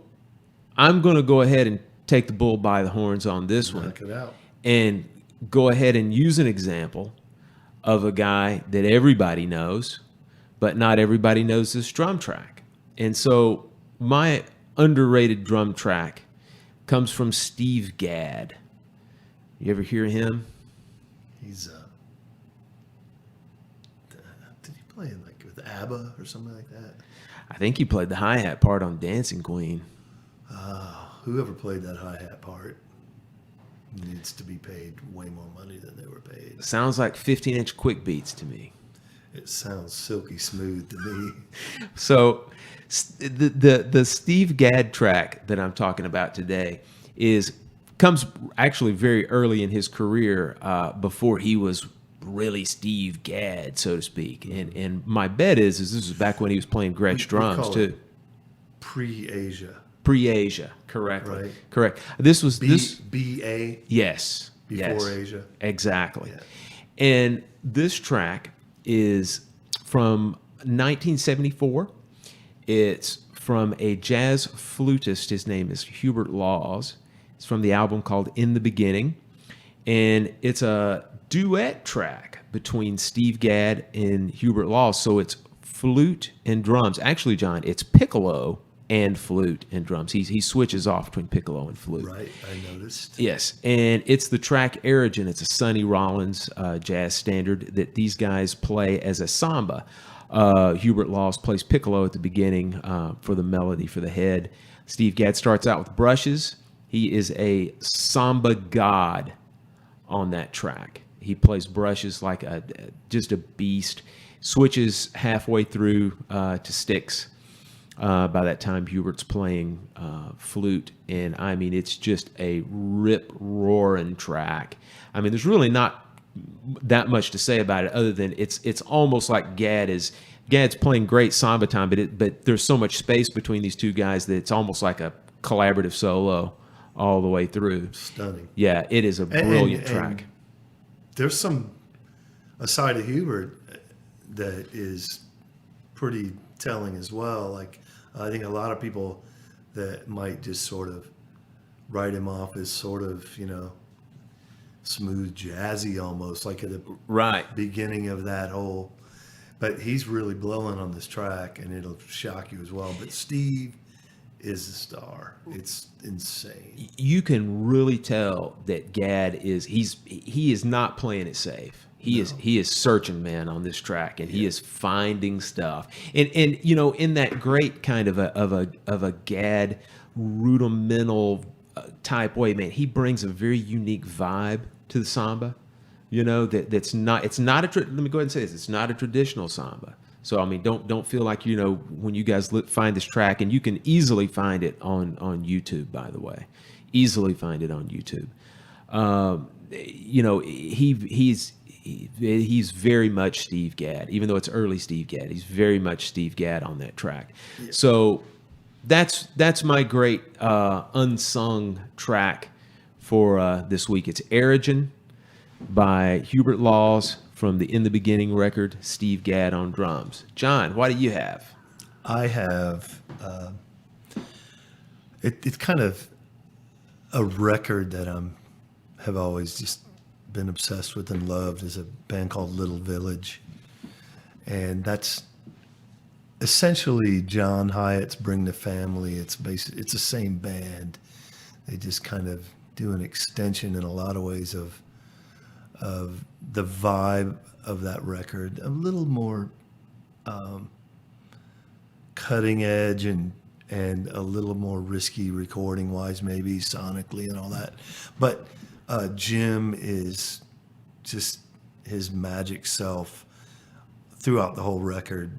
I'm going to go ahead and take the bull by the horns on this one Knock it out. and go ahead and use an example of a guy that everybody knows, but not everybody knows this drum track. And so my underrated drum track comes from Steve Gadd. You ever hear him? He's did he play in like with ABBA or something like that? I think he played the hi-hat part on Dancing Queen. Whoever played that hi-hat part needs to be paid way more money than they were paid. Sounds like 15-inch quick beats to me. It sounds silky smooth to me. So the Steve Gadd track that I'm talking about today comes actually very early in his career, before he was really Steve Gadd, so to speak. And my bet is this is back when he was playing Gretsch drums call too. it Pre-Asia. Pre-Asia, correctly. Right. Correct. This was B-A Yes. before yes, Asia. Exactly. Yeah. And this track is from 1974. It's from a jazz flutist. His name is Hubert Laws. It's from the album called In the Beginning. And it's a duet track between Steve Gadd and Hubert Laws. So it's flute and drums. Actually, John, it's piccolo and flute and drums. He switches off between piccolo and flute. Right, I noticed. Yes, and it's the track Erigen. It's a Sonny Rollins jazz standard that these guys play as a samba. Hubert Laws plays piccolo at the beginning for the melody, for the head. Steve Gadd starts out with brushes. He is a samba god on that track. He plays brushes like just a beast. Switches halfway through to sticks. By that time, Hubert's playing flute, and I mean, it's just a rip-roaring track. I mean, there's really not that much to say about it, other than it's almost like Gad's playing great samba time, but there's so much space between these two guys that it's almost like a collaborative solo all the way through. Stunning. Yeah, it is a brilliant track. And there's a side of Hubert that is pretty telling as well. Like, I think a lot of people that might just sort of write him off as sort of, smooth, jazzy almost, like at the beginning of that whole. But he's really blowing on this track, and it'll shock you as well. But Steve is the star. It's insane. You can really tell that Gad he is not playing it safe. He is searching, man, on this track, and he is finding stuff. And in that great kind of a Gad rudimental type way, man, he brings a very unique vibe to the samba. Let me go ahead and say this. It's not a traditional samba. So, I mean, don't feel like, when you guys find this track, and you can easily find it on YouTube, by the way, easily find it on YouTube. He's very much Steve Gadd, even though it's early Steve Gadd. He's very much Steve Gadd on that track. Yeah. So that's my great unsung track for this week. It's Origin by Hubert Laws from the In the Beginning record, Steve Gadd on drums. John, what do you have? I have, it's kind of a record that have always just been obsessed with and loved, is a band called Little Village. And that's essentially John Hyatt's Bring the Family. It's the same band. They just kind of do an extension in a lot of ways of the vibe of that record, a little more cutting edge and a little more risky recording wise, maybe sonically and all that. But Jim is just his magic self throughout the whole record.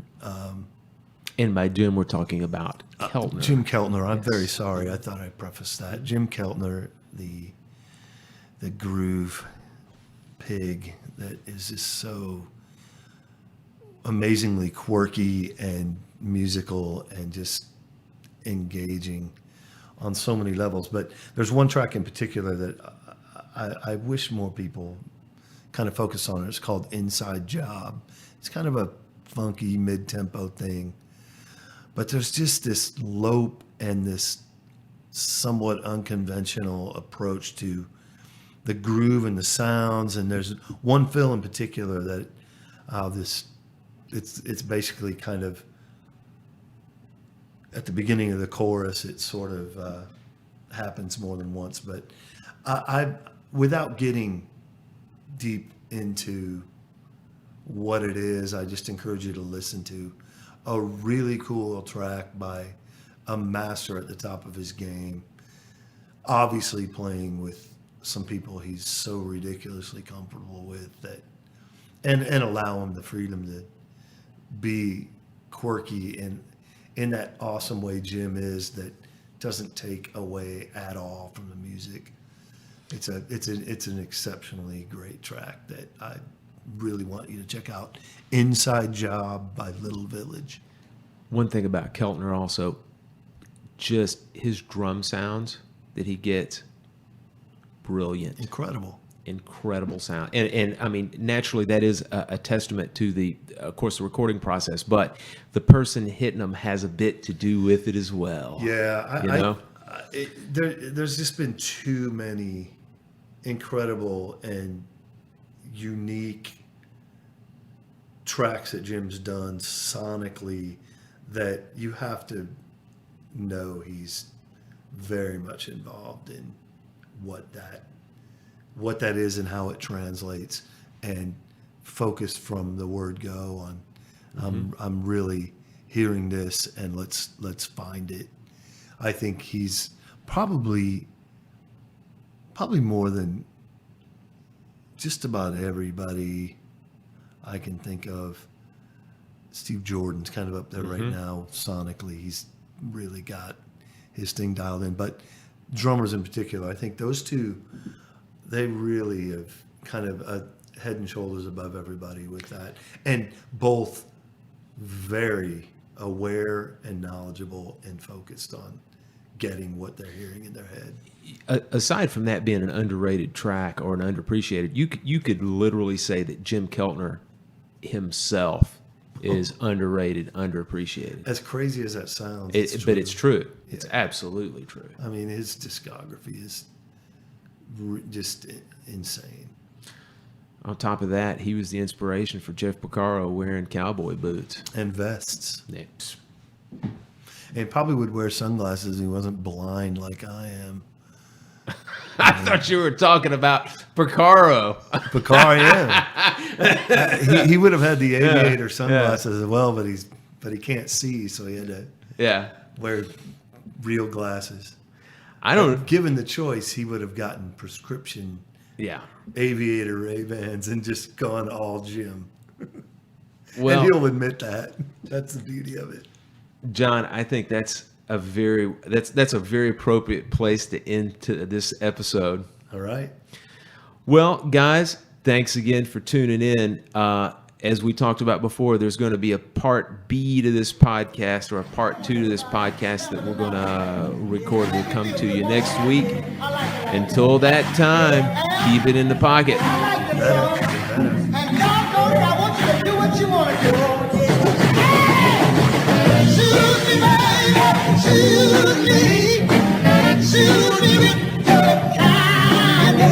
And by Jim, we're talking about Keltner. Jim Keltner. I'm very sorry. I thought I prefaced that. Jim Keltner, the groove pig that is just so amazingly quirky and musical and just engaging on so many levels. But there's one track in particular that I wish more people kind of focus on. It's called Inside Job. It's kind of a funky mid-tempo thing, but there's just this lope and this somewhat unconventional approach to the groove and the sounds. And there's one fill in particular that it's basically kind of at the beginning of the chorus, it sort of happens more than once. But I without getting deep into what it is, I just encourage you to listen to a really cool track by a master at the top of his game, obviously playing with some people he's so ridiculously comfortable with, that and allow him the freedom to be quirky and in that awesome way Jim is, that doesn't take away at all from the music. It's an exceptionally great track that I really want you to check out. Inside Job by Little Village. One thing about Keltner also, just his drum sounds that he gets, brilliant. Incredible sound. And I mean, naturally that is a testament to of course, the recording process, but the person hitting them has a bit to do with it as well. Yeah. There's just been too many incredible and unique tracks that Jim's done sonically that you have to know he's very much involved in what that is and how it translates, and focused from the word go on. I'm really hearing this, and let's find it. I think he's probably more than just about everybody I can think of. Steve Jordan's kind of up there right now sonically. He's really got his thing dialed in. But drummers in particular, I think those two, they really have kind of head and shoulders above everybody with that. And both very aware and knowledgeable and focused on getting what they're hearing in their head. Aside from that being an underrated track or an underappreciated, you could literally say that Jim Keltner himself is underrated, underappreciated. As crazy as that sounds, But it's true. Yeah. It's absolutely true. I mean, his discography is just insane. On top of that, he was the inspiration for Jeff Porcaro wearing cowboy boots. And vests. Yeah. And probably would wear sunglasses if he wasn't blind like I am. I thought you were talking about Porcaro. Porcaro, yeah. he would have had the aviator sunglasses as well, but he can't see, so he had to wear real glasses. Given the choice, he would have gotten prescription aviator Ray-Bans and just gone all Jim. Well, and he'll admit that. That's the beauty of it. John, I think that's a very appropriate place to end to this episode. All right. Well, guys, thanks again for tuning in. As we talked about before, there's going to be a part B to this podcast, or a part 2 to this podcast that we're going to record. Will come to you next week. Until that time, keep it in the pocket. And y'all know that I want you to do what you want to do. Shoot me, baby, shoot me, shoot me.